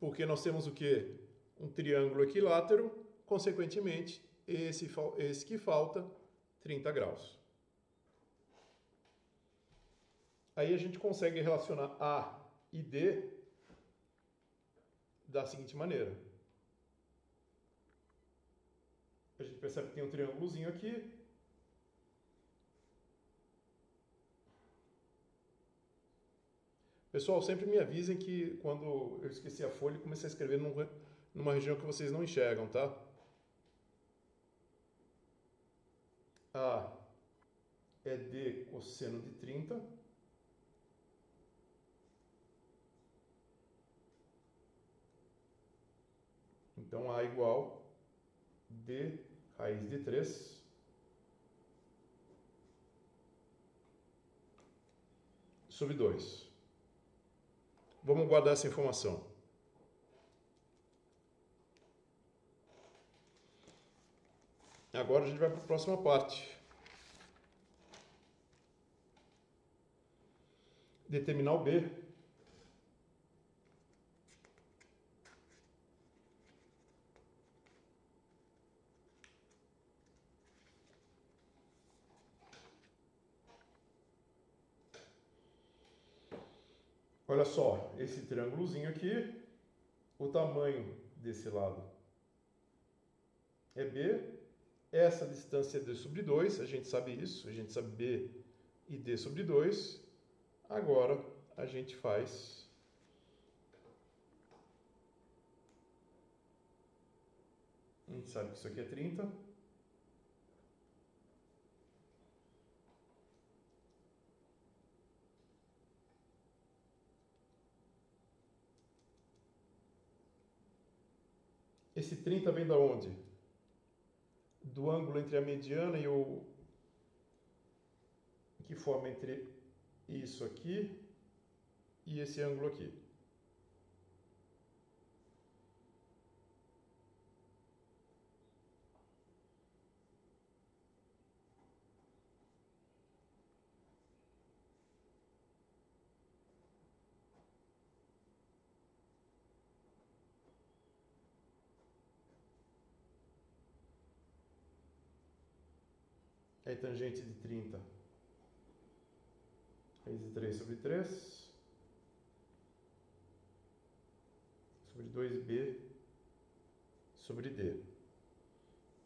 A: porque nós temos o quê? Um triângulo equilátero, consequentemente, esse que falta, 30 graus. Aí a gente consegue relacionar A e D da seguinte maneira. A gente percebe que tem um triângulozinho aqui. Pessoal, sempre me avisem que quando eu esqueci a folha, comecei a escrever numa região que vocês não enxergam, tá? A é D cosseno de 30. Então, A igual D raiz de 3 sobre 2. Vamos guardar essa informação. Agora a gente vai para a próxima parte. Determinar o B. Olha só, esse triângulozinho aqui, o tamanho desse lado é B, essa distância é D sobre 2, a gente sabe isso, a gente sabe B e D sobre 2. Agora a gente faz a gente sabe que isso aqui é 30. Esse 30 vem da onde? Do ângulo entre a mediana e o que forma entre isso aqui e esse ângulo aqui. É tangente de 30 raiz de 3 sobre 3. sobre 2b sobre d.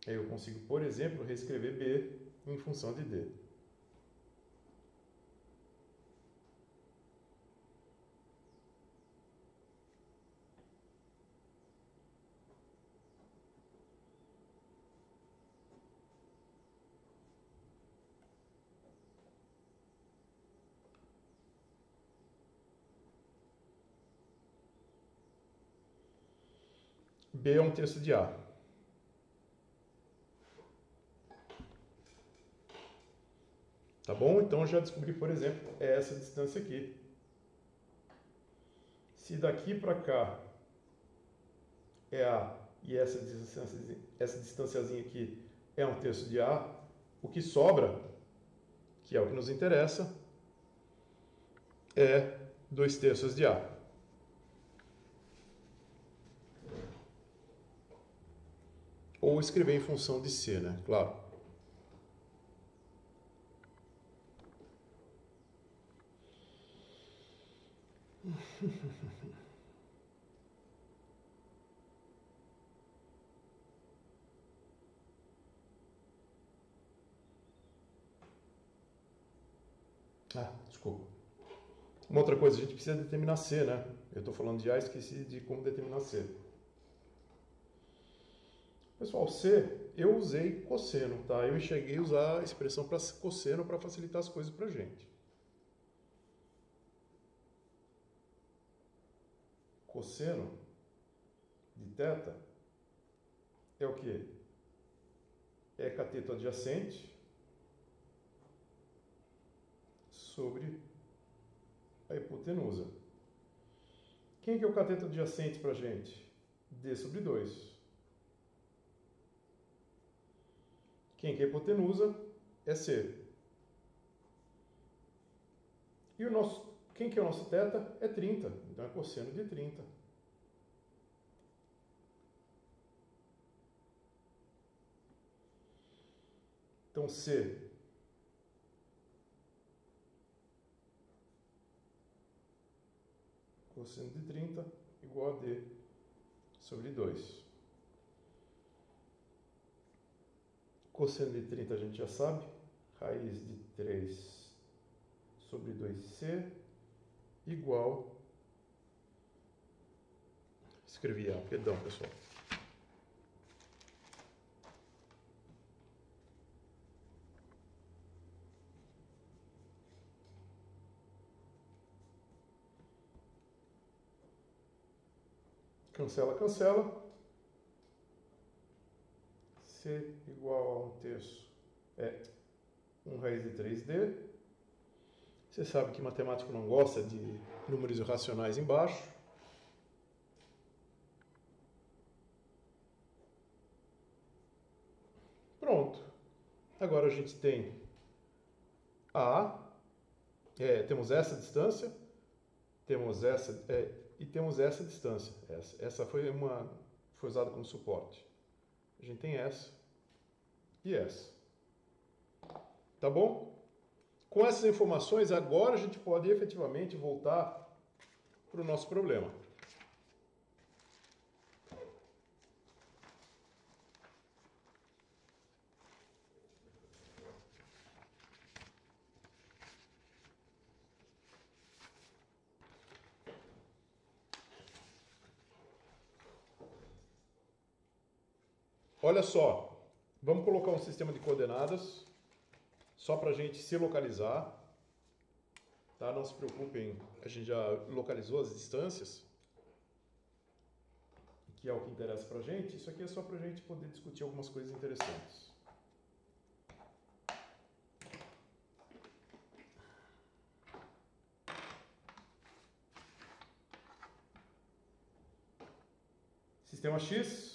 A: Aí eu consigo, por exemplo, reescrever b em função de d. B é um terço de A. Tá bom? Então eu já descobri, por exemplo, essa distância aqui. Se daqui para cá é A e essa distânciazinha aqui é um terço de A, o que sobra, que é o que nos interessa, é 2 terços de A. Ou escrever em função de C, né? Claro. Desculpa. Uma outra coisa, a gente precisa determinar C, né? Eu estou falando de A, esqueci de como determinar C. Pessoal, C, eu usei cosseno, tá? Eu cheguei a usar a expressão para cosseno para facilitar as coisas para a gente. Cosseno de θ é o quê? É cateto adjacente sobre a hipotenusa. Quem que é o cateto adjacente para a gente? D sobre 2. Quem que é a hipotenusa? É C. E quem que é o nosso θ? É 30. Então é cosseno de 30. Então C cosseno de 30 igual a D sobre 2. Cosseno de 30 a gente já sabe. Raiz de 3 sobre 2C igual... Escrevi A, perdão, pessoal. Cancela, cancela. C igual a 1 terço é 1 raiz de 3D. Você sabe que matemático não gosta de números irracionais embaixo. Pronto. Agora a gente tem temos essa distância, temos essa... e temos essa distância. Essa foi usada como suporte. A gente tem essa e essa. Tá bom? Com essas informações, agora a gente pode efetivamente voltar para o nosso problema. Olha só, vamos colocar um sistema de coordenadas, só para a gente se localizar, tá? Não se preocupem, a gente já localizou as distâncias, que é o que interessa para a gente. Isso aqui é só para a gente poder discutir algumas coisas interessantes. Sistema X.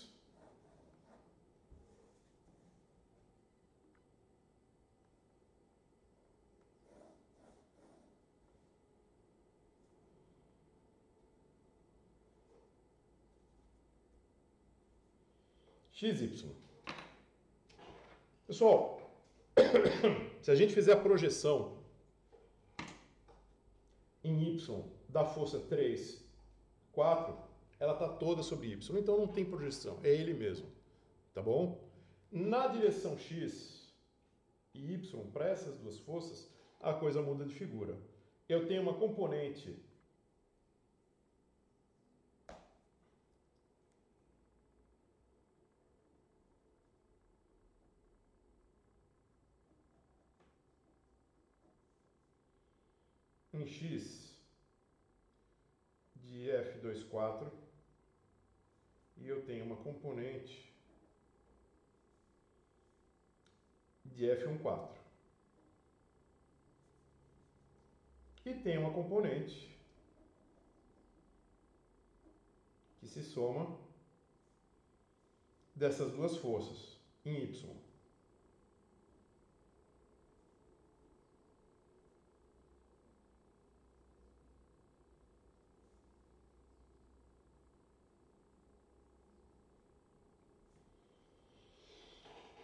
A: XY. Pessoal, se a gente fizer a projeção em Y da força 3, 4, ela está toda sobre y, então não tem projeção, é ele mesmo, tá bom? Na direção x e y, para essas duas forças, a coisa muda de figura. Eu tenho uma componente em x de F24 e eu tenho uma componente de F14. E tem uma componente que se soma dessas duas forças em y.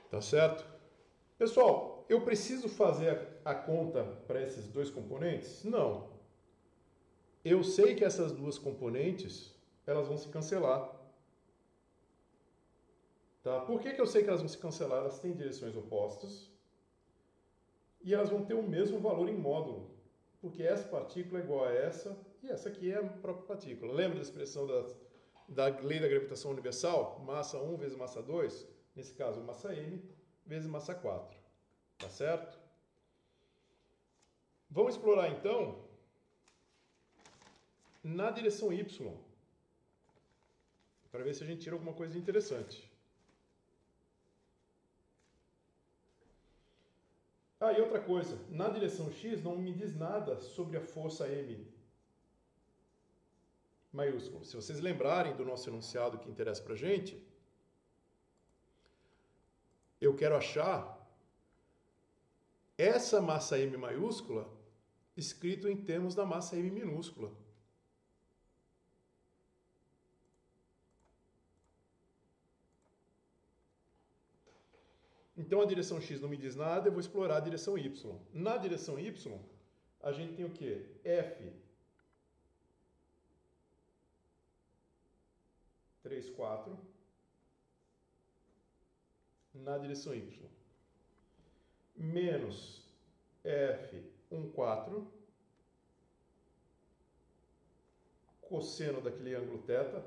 A: Tá certo? Pessoal, eu preciso fazer a conta para esses dois componentes? Não. Eu sei que essas duas componentes, elas vão se cancelar. Tá? Por que eu sei que elas vão se cancelar? Elas têm direções opostas e elas vão ter o mesmo valor em módulo, porque essa partícula é igual a essa e essa aqui é a própria partícula. Lembra da expressão da lei da gravitação universal? Massa 1 vezes massa 2? Nesse caso, massa m vezes massa 4. Tá certo? Vamos explorar então na direção y, para ver se a gente tira alguma coisa interessante. Ah, e outra coisa, na direção x não me diz nada sobre a força m maiúsculo. Se vocês lembrarem do nosso enunciado que interessa para a gente, eu quero achar essa massa m maiúscula escrito em termos da massa m minúscula. Então a direção x não me diz nada, eu vou explorar a direção y. Na direção y, a gente tem o quê? F 3, 4 na direção y. Menos F 1, 4 cosseno daquele ângulo θ.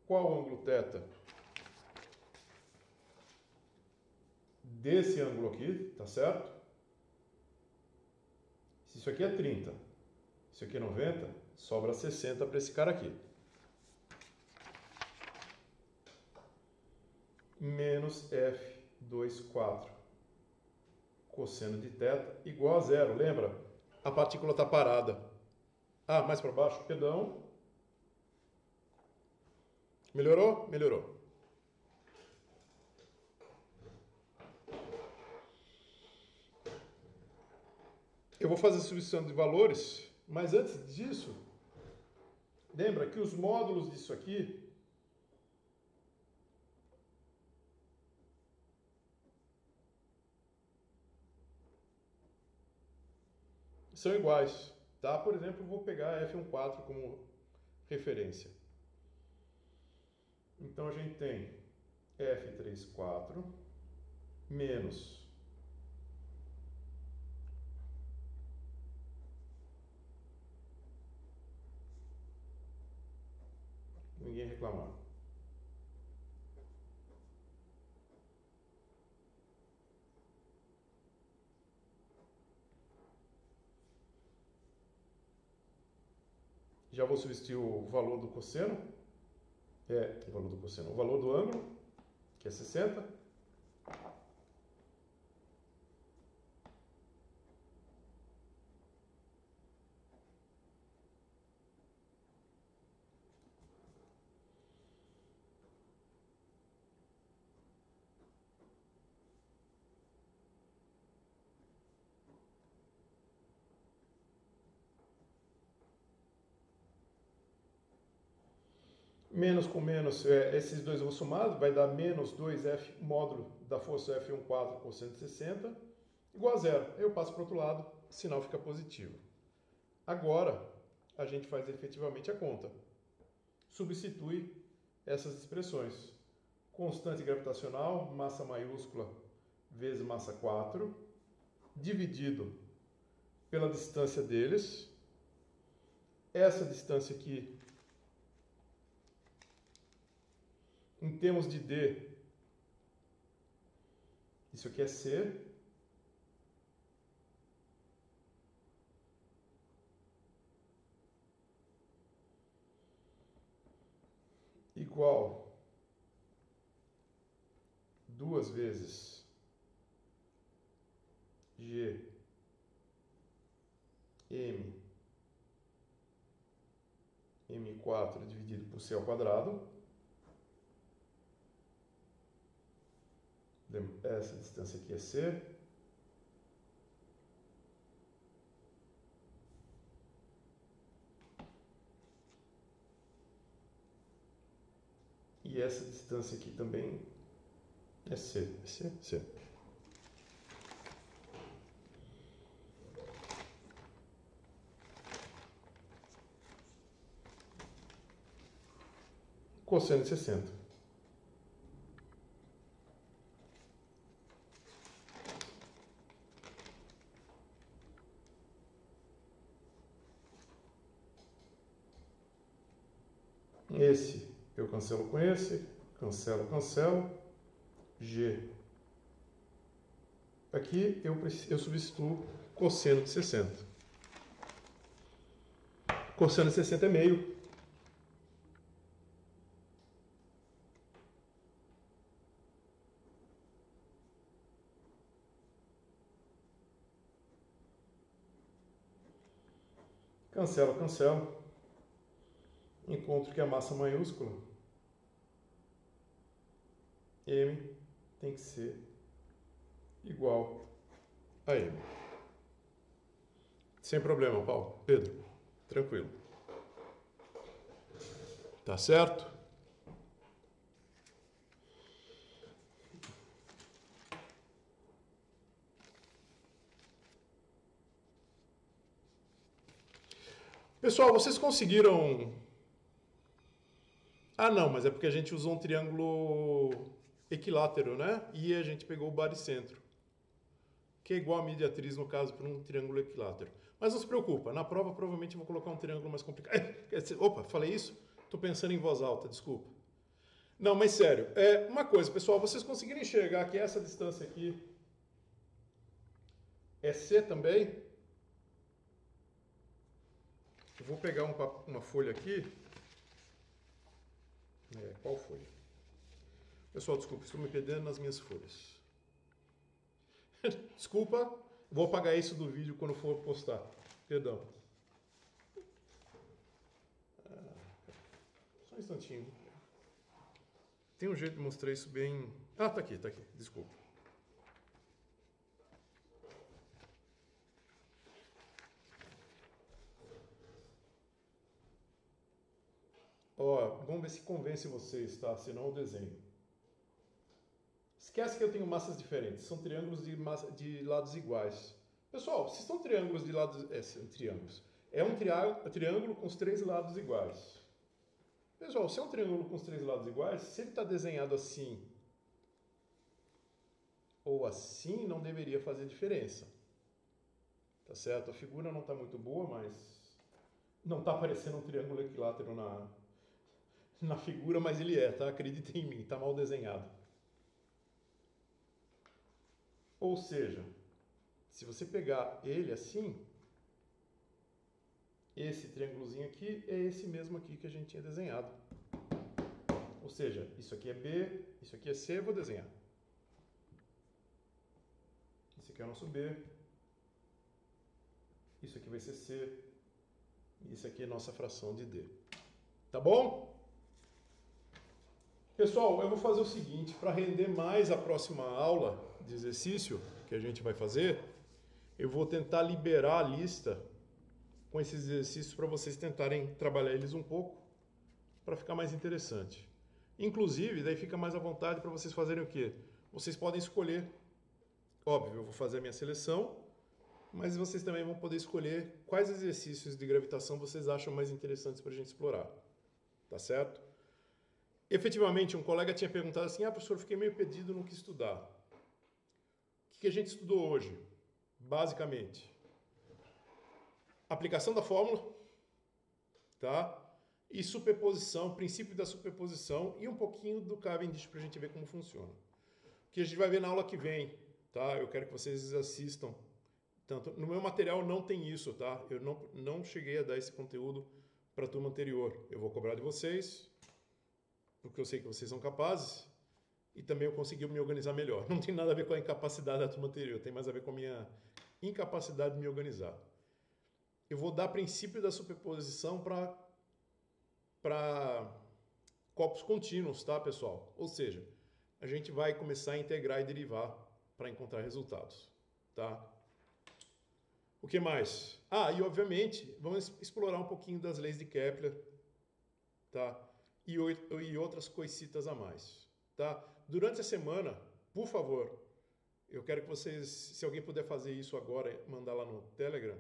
A: Qual ângulo θ? Desse ângulo aqui, tá certo? Se isso aqui é 30, isso aqui é 90, sobra 60 para esse cara aqui. Menos F2, 4 cosseno de θ igual a zero. Lembra? A partícula está parada. Ah, mais para baixo? Perdão. Melhorou? Melhorou. Eu vou fazer a substituição de valores, mas antes disso, lembra que os módulos disso aqui são iguais, tá? Por exemplo, eu vou pegar F14 como referência. Então a gente tem F34 menos ninguém reclamar. Já vou substituir o valor do cosseno. O valor do cosseno. O valor do ângulo, que é 60. Menos com menos, esses dois eu vou somar, vai dar menos 2F módulo da força F14 por 160, igual a zero. Eu passo para o outro lado, o sinal fica positivo. Agora, a gente faz efetivamente a conta. substitui essas expressões. Constante gravitacional, massa maiúscula vezes massa 4, dividido pela distância deles. Essa distância aqui, em termos de D, isso aqui é C. Igual 2 vezes G M4 dividido por C ao quadrado. Essa distância aqui é C. E essa distância aqui também é C. C. Cosseno de 60. Esse eu cancelo com esse, cancelo. G. Aqui eu substituo cosseno de 60. Cosseno de 60 é meio. Cancelo. Encontro que a massa maiúscula M tem que ser igual a M. Sem problema, Paulo. Pedro, tranquilo. Tá certo? Pessoal, vocês conseguiram... Ah, não, mas é porque a gente usou um triângulo equilátero, né? E a gente pegou o baricentro, que é igual a mediatriz, no caso, para um triângulo equilátero. Mas não se preocupa, na prova provavelmente eu vou colocar um triângulo mais complicado. Opa, falei isso? Estou pensando em voz alta, desculpa. Não, mas sério, uma coisa, pessoal, vocês conseguiram enxergar que essa distância aqui é C também? Eu vou pegar uma folha aqui. Qual folha? Pessoal, desculpa, estou me perdendo nas minhas folhas. Desculpa, vou apagar isso do vídeo quando for postar. Perdão. Só um instantinho. Tem um jeito de mostrar isso bem... Ah, tá aqui. Desculpa. Ó, vamos ver se convence vocês, tá? Senão eu desenho. Esquece que eu tenho massas diferentes. São triângulos de lados iguais. Pessoal, se são triângulos de lados... são triângulos. É um triângulo com os 3 lados iguais. Pessoal, se é um triângulo com os 3 lados iguais, se ele está desenhado assim ou assim, não deveria fazer diferença. Tá certo? A figura não está muito boa, mas... Não está aparecendo um triângulo equilátero na figura, mas ele tá? Acreditem em mim, tá mal desenhado. Ou seja, se você pegar ele assim, esse triângulozinho aqui é esse mesmo aqui que a gente tinha desenhado. Ou seja, isso aqui é B, isso aqui é C, eu vou desenhar. Esse aqui é o nosso B. Isso aqui vai ser C. E isso aqui é a nossa fração de D. Tá bom? Pessoal, eu vou fazer o seguinte, para render mais a próxima aula de exercício que a gente vai fazer, eu vou tentar liberar a lista com esses exercícios para vocês tentarem trabalhar eles um pouco, para ficar mais interessante. Inclusive, daí fica mais à vontade para vocês fazerem o quê? Vocês podem escolher, óbvio, eu vou fazer a minha seleção, mas vocês também vão poder escolher quais exercícios de gravitação vocês acham mais interessantes para a gente explorar. tá certo? Efetivamente, um colega tinha perguntado assim, professor, fiquei meio perdido no que estudar. O que a gente estudou hoje? Basicamente, aplicação da fórmula, tá? E superposição, princípio da superposição e um pouquinho do Cavendish para a gente ver como funciona. O que a gente vai ver na aula que vem, tá? Eu quero que vocês assistam. Tanto, no meu material não tem isso, tá? Eu não cheguei a dar esse conteúdo para a turma anterior. Eu vou cobrar de vocês, porque eu sei que vocês são capazes, e também eu consegui me organizar melhor. Não tem nada a ver com a incapacidade da turma anterior, tem mais a ver com a minha incapacidade de me organizar. Eu vou dar princípio da superposição para copos contínuos, tá, pessoal? Ou seja, a gente vai começar a integrar e derivar para encontrar resultados, tá? O que mais? E obviamente, vamos explorar um pouquinho das leis de Kepler, tá? E outras coisitas a mais, tá? Durante a semana, por favor, eu quero que vocês, se alguém puder fazer isso agora, mandar lá no Telegram,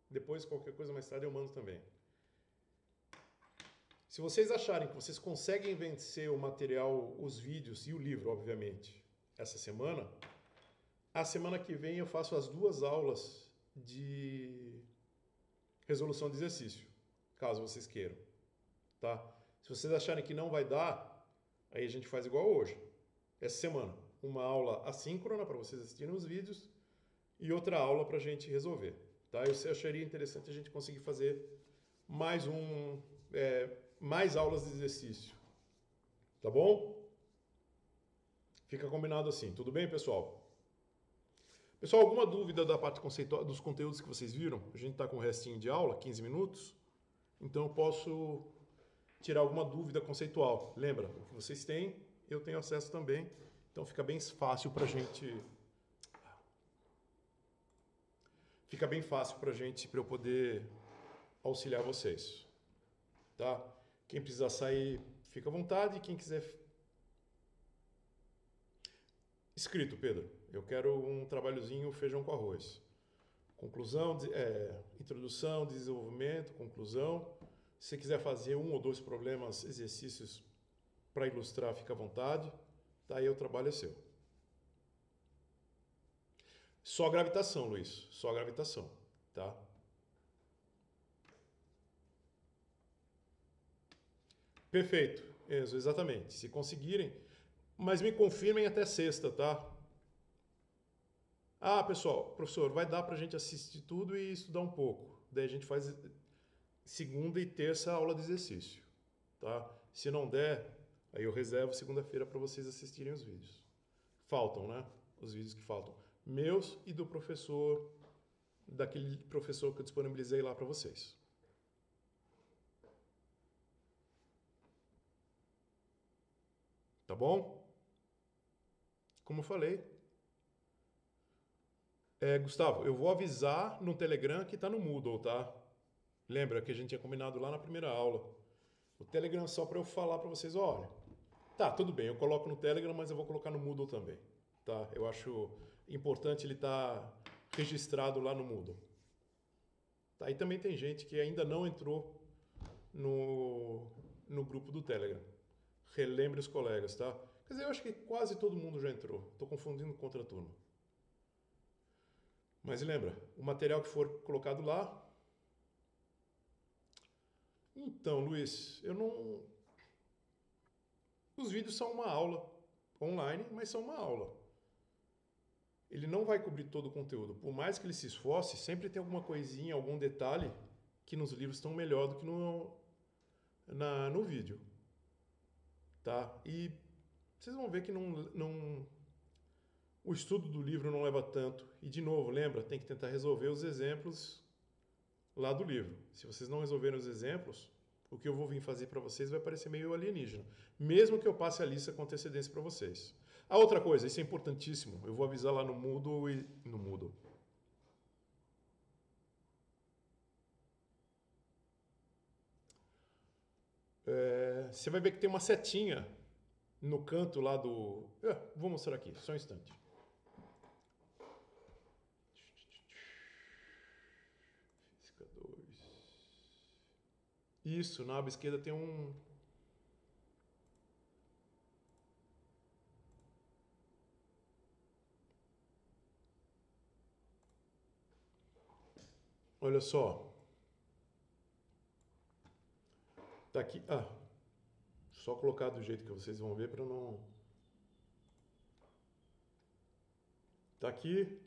A: depois qualquer coisa mais tarde eu mando também. Se vocês acharem que vocês conseguem vencer o material, os vídeos e o livro, obviamente, essa semana, a semana que vem eu faço as 2 aulas de resolução de exercício, caso vocês queiram, tá? Se vocês acharem que não vai dar, aí a gente faz igual hoje. Essa semana, uma aula assíncrona para vocês assistirem os vídeos e outra aula para a gente resolver, tá? Eu acharia interessante a gente conseguir fazer mais aulas de exercício, tá bom? Fica combinado assim, tudo bem, pessoal? Pessoal, alguma dúvida da parte conceitual dos conteúdos que vocês viram? A gente está com um restinho de aula, 15 minutos, então eu posso tirar alguma dúvida conceitual. Lembra, o que vocês têm, eu tenho acesso também, então fica bem fácil para a gente... Fica bem fácil para eu poder auxiliar vocês, tá? Quem precisar sair, fica à vontade, quem quiser... Escrito, Pedro. Eu quero um trabalhozinho feijão com arroz. Conclusão, introdução, desenvolvimento, conclusão. Se você quiser fazer 1 ou 2 problemas, exercícios para ilustrar, fica à vontade. Daí o trabalho é seu. Só gravitação, Luiz. Só gravitação, tá? Perfeito. Exatamente. Se conseguirem, mas me confirmem até sexta, tá? Pessoal, professor, vai dar pra gente assistir tudo e estudar um pouco. Daí a gente faz segunda e terça aula de exercício, tá? Se não der, aí eu reservo segunda-feira para vocês assistirem os vídeos. Faltam, né? Os vídeos que faltam. Meus e do professor, daquele professor que eu disponibilizei lá para vocês. Tá bom? Como eu falei. Gustavo, eu vou avisar no Telegram que tá no Moodle, tá? Lembra que a gente tinha combinado lá na primeira aula. O Telegram é só para eu falar para vocês, olha, tá, tudo bem, eu coloco no Telegram, mas eu vou colocar no Moodle também, tá? Eu acho importante ele estar registrado lá no Moodle. Tá? E também tem gente que ainda não entrou no grupo do Telegram. Relembre os colegas, tá? Quer dizer, eu acho que quase todo mundo já entrou. Estou confundindo com outra turma. Mas lembra, o material que for colocado lá... Então, Luiz, eu não... Os vídeos são uma aula online, mas são uma aula. Ele não vai cobrir todo o conteúdo. Por mais que ele se esforce, sempre tem alguma coisinha, algum detalhe que nos livros estão melhor do que no vídeo. Tá? E vocês vão ver que o estudo do livro não leva tanto. E, de novo, lembra, tem que tentar resolver os exemplos lá do livro. Se vocês não resolverem os exemplos, o que eu vou vir fazer para vocês vai parecer meio alienígena. Mesmo que eu passe a lista com antecedência para vocês. A outra coisa, isso é importantíssimo, eu vou avisar lá no Moodle e no Moodle. Você vai ver que tem uma setinha no canto lá do... vou mostrar aqui, só um instante. Física 2. Isso, na aba esquerda tem um Olha só. Tá aqui. Só colocar do jeito que vocês vão ver para não. Tá aqui.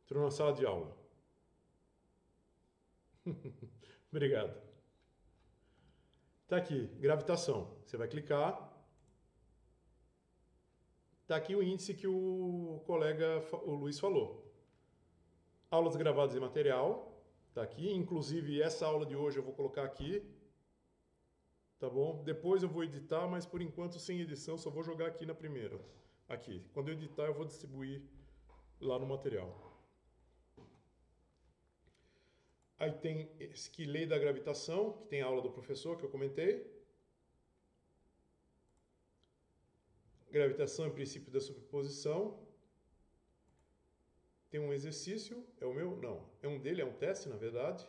A: Entrou na sala de aula. Obrigado. Tá aqui, gravitação. Você vai clicar. Tá aqui o índice que o colega, o Luiz, falou. Aulas gravadas em material. Tá aqui. Inclusive, essa aula de hoje eu vou colocar aqui. Tá bom? Depois eu vou editar, mas por enquanto sem edição, só vou jogar aqui na primeira. Aqui. Quando eu editar, eu vou distribuir lá no material. Aí tem esse que lei da gravitação, que tem a aula do professor que eu comentei. Gravitação e princípio da superposição. Tem um exercício, é o meu? Não, é um dele, é um teste, na verdade.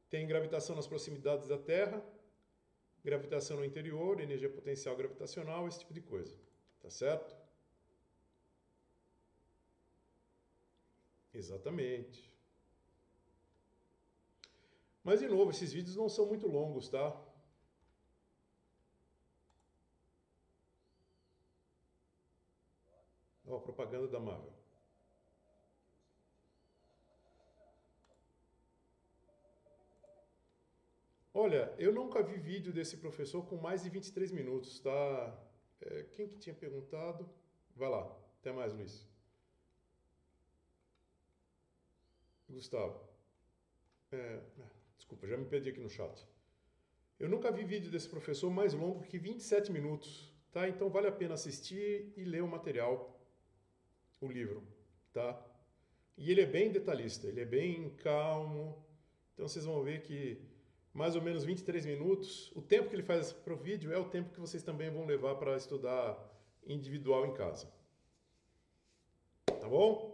A: Tem gravitação nas proximidades da Terra, gravitação no interior, energia potencial gravitacional, esse tipo de coisa. Tá certo? Exatamente. Mas, de novo, esses vídeos não são muito longos, tá? Ó, a propaganda da Marvel. Olha, eu nunca vi vídeo desse professor com mais de 23 minutos, tá? Quem que tinha perguntado? Vai lá. Até mais, Luiz. Gustavo. Desculpa, já me perdi aqui no chat. Eu nunca vi vídeo desse professor mais longo que 27 minutos, tá? Então vale a pena assistir e ler o material, o livro, tá? E ele é bem detalhista, ele é bem calmo. Então vocês vão ver que mais ou menos 23 minutos, o tempo que ele faz para o vídeo é o tempo que vocês também vão levar para estudar individual em casa. Tá bom?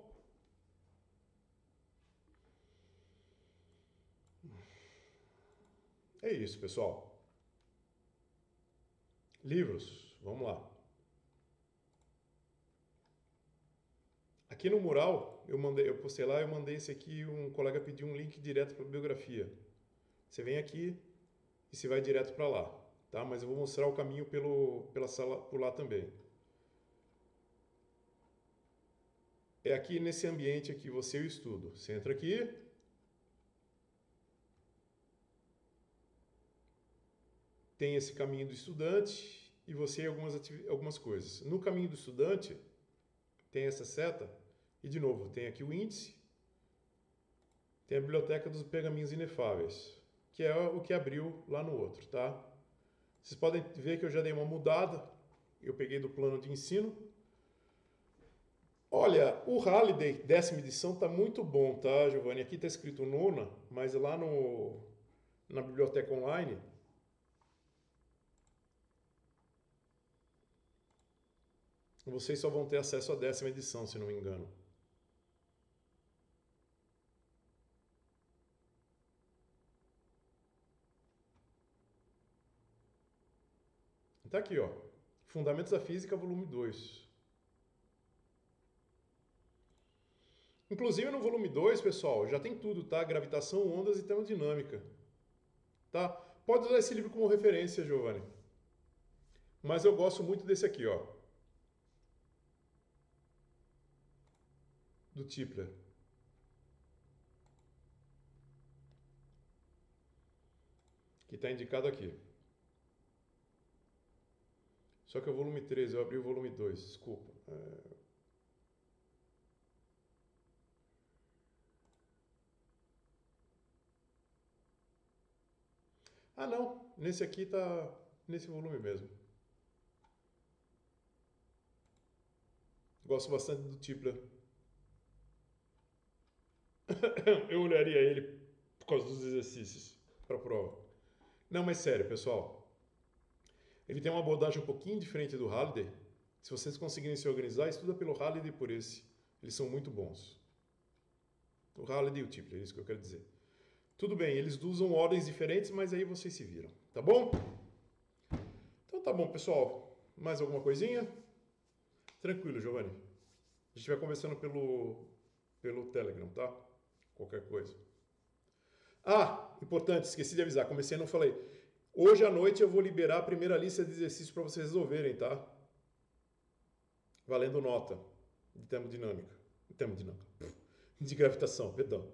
A: É isso, pessoal. Livros, vamos lá. Aqui no mural, eu postei lá, eu mandei esse aqui, um colega pediu um link direto para a bibliografia. Você vem aqui e você vai direto para lá, tá? Mas eu vou mostrar o caminho pela sala por lá também. É aqui nesse ambiente aqui, você e o estudo. Você entra aqui. Tem esse caminho do estudante e você algumas coisas. No caminho do estudante, tem essa seta e, de novo, tem aqui o índice. Tem a biblioteca dos pergaminhos inefáveis, que é o que abriu lá no outro, tá? Vocês podem ver que eu já dei uma mudada. Eu peguei do plano de ensino. Olha, o Halliday, 10ª edição, tá muito bom, tá, Giovanni? Aqui tá escrito nona, mas lá na biblioteca online... Vocês só vão ter acesso à 10ª edição, se não me engano. Tá aqui, ó. Fundamentos da Física, volume 2. Inclusive no volume 2, pessoal, já tem tudo, tá? Gravitação, ondas e termodinâmica. Tá? Pode usar esse livro como referência, Giovanni. Mas eu gosto muito desse aqui, ó. Do Tipler. Que está indicado aqui. Só que é o volume 3, eu abri o volume 2, desculpa. Ah, não. Nesse aqui tá nesse volume mesmo. Gosto bastante do Tipler. Eu olharia ele por causa dos exercícios para a prova. Não, mas sério, pessoal. Ele tem uma abordagem um pouquinho diferente do Halliday. Se vocês conseguirem se organizar, estuda pelo Halliday e por esse. Eles são muito bons. O Halliday e o Tipler, é isso que eu quero dizer. Tudo bem, eles usam ordens diferentes, mas aí vocês se viram. Tá bom? Então tá bom, pessoal. Mais alguma coisinha? Tranquilo, Giovanni. gente vai conversando pelo Telegram, tá? Qualquer coisa. Ah, importante, esqueci de avisar, comecei e não falei. Hoje à noite eu vou liberar a primeira lista de exercícios para vocês resolverem, tá? Valendo nota de termodinâmica. De gravitação, perdão.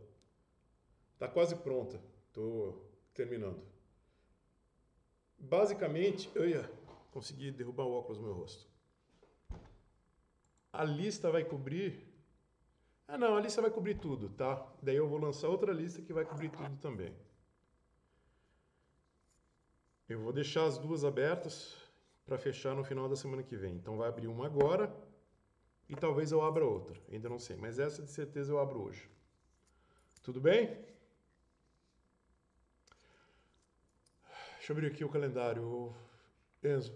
A: Tá quase pronta. Tô terminando. Basicamente, eu ia conseguir derrubar o óculos no meu rosto. A lista vai cobrir... Ah, não, a lista vai cobrir tudo, tá? Daí eu vou lançar outra lista que vai cobrir tudo também. Eu vou deixar as duas abertas para fechar no final da semana que vem. Então vai abrir uma agora e talvez eu abra outra. Ainda não sei, mas essa de certeza eu abro hoje. Tudo bem? Deixa eu abrir aqui o calendário. Enzo,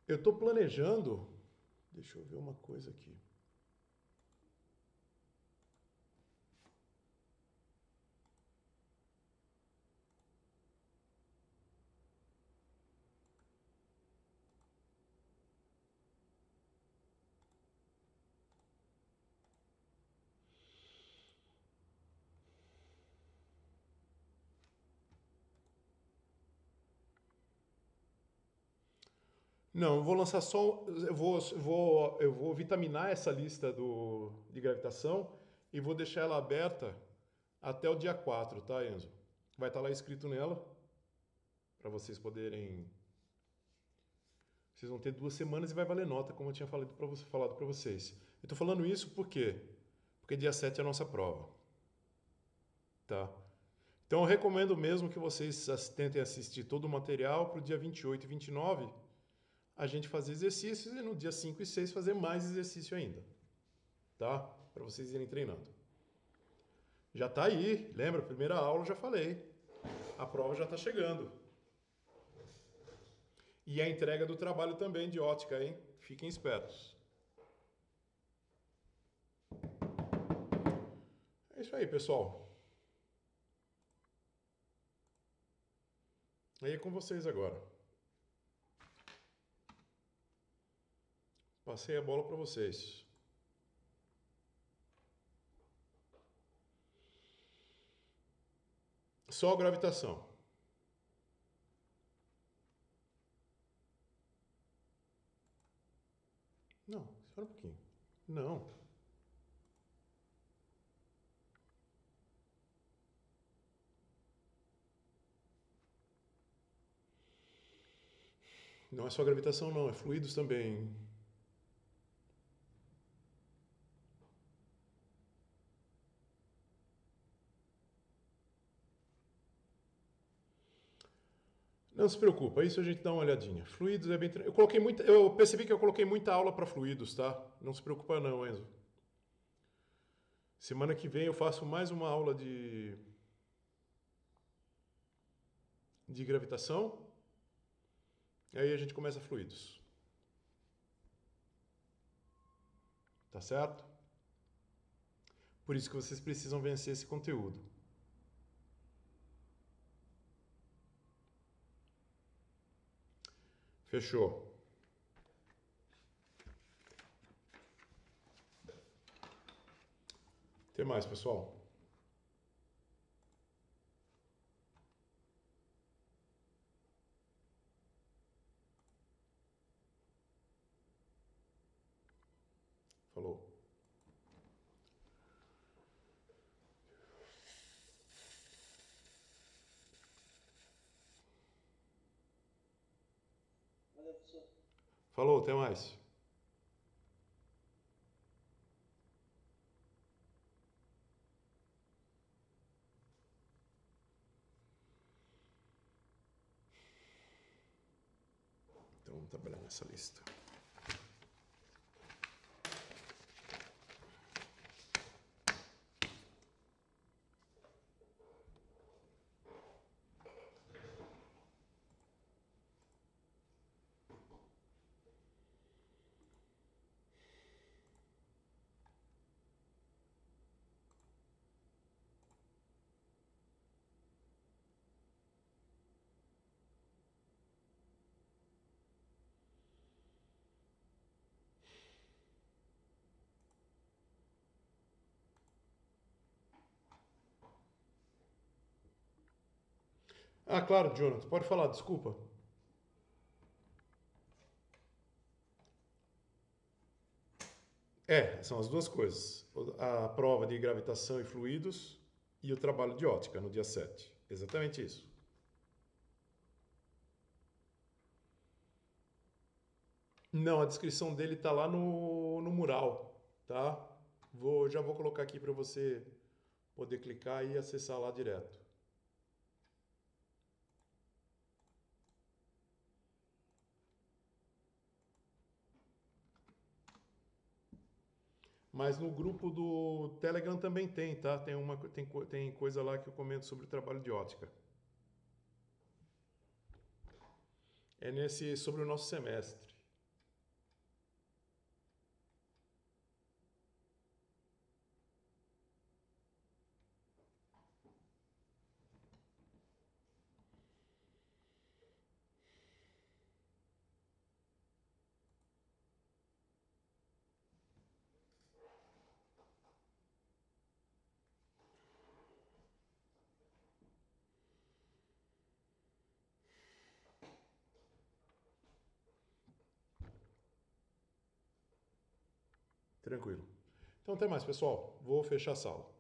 A: eu estou planejando... Deixa eu ver uma coisa aqui. Não, eu vou lançar só. Eu vou vitaminar essa lista de gravitação e vou deixar ela aberta até o dia 4, tá, Enzo? Vai estar lá escrito nela para vocês poderem. Vocês vão ter 2 semanas e vai valer nota, como eu tinha falado para vocês. Eu estou falando isso por quê? Porque dia 7 é a nossa prova. Tá? Então eu recomendo mesmo que vocês tentem assistir todo o material para o dia 28 e 29 a gente fazer exercícios e no dia 5 e 6 fazer mais exercício ainda. Tá? Para vocês irem treinando. Já tá aí, lembra? Primeira aula eu já falei. A prova já está chegando. E a entrega do trabalho também de ótica, hein? Fiquem espertos. É isso aí, pessoal. Aí é com vocês agora. Passei a bola para vocês. Só gravitação. Não, espera um pouquinho. Não. Não é só gravitação, não. É fluidos também. Não se preocupa, isso a gente dá uma olhadinha. Fluidos é bem... Eu percebi que eu coloquei muita aula para fluidos, tá? Não se preocupa não, Enzo. Semana que vem eu faço mais uma aula de gravitação. E aí a gente começa fluidos. Tá certo? Por isso que vocês precisam vencer esse conteúdo. Fechou. Até mais, pessoal. Falou. Falou, até mais. Então vamos trabalhar nessa lista. Ah, claro, Jonathan, pode falar, desculpa. São as duas coisas. A prova de gravitação e fluidos e o trabalho de ótica no dia 7. Exatamente isso. Não, a descrição dele está lá no mural, tá? Já vou colocar aqui para você poder clicar e acessar lá direto. Mas no grupo do Telegram também tem, tá? Tem coisa lá que eu comento sobre o trabalho de ótica. Sobre o nosso semestre. Tranquilo. Então até mais, pessoal. Vou fechar a sala.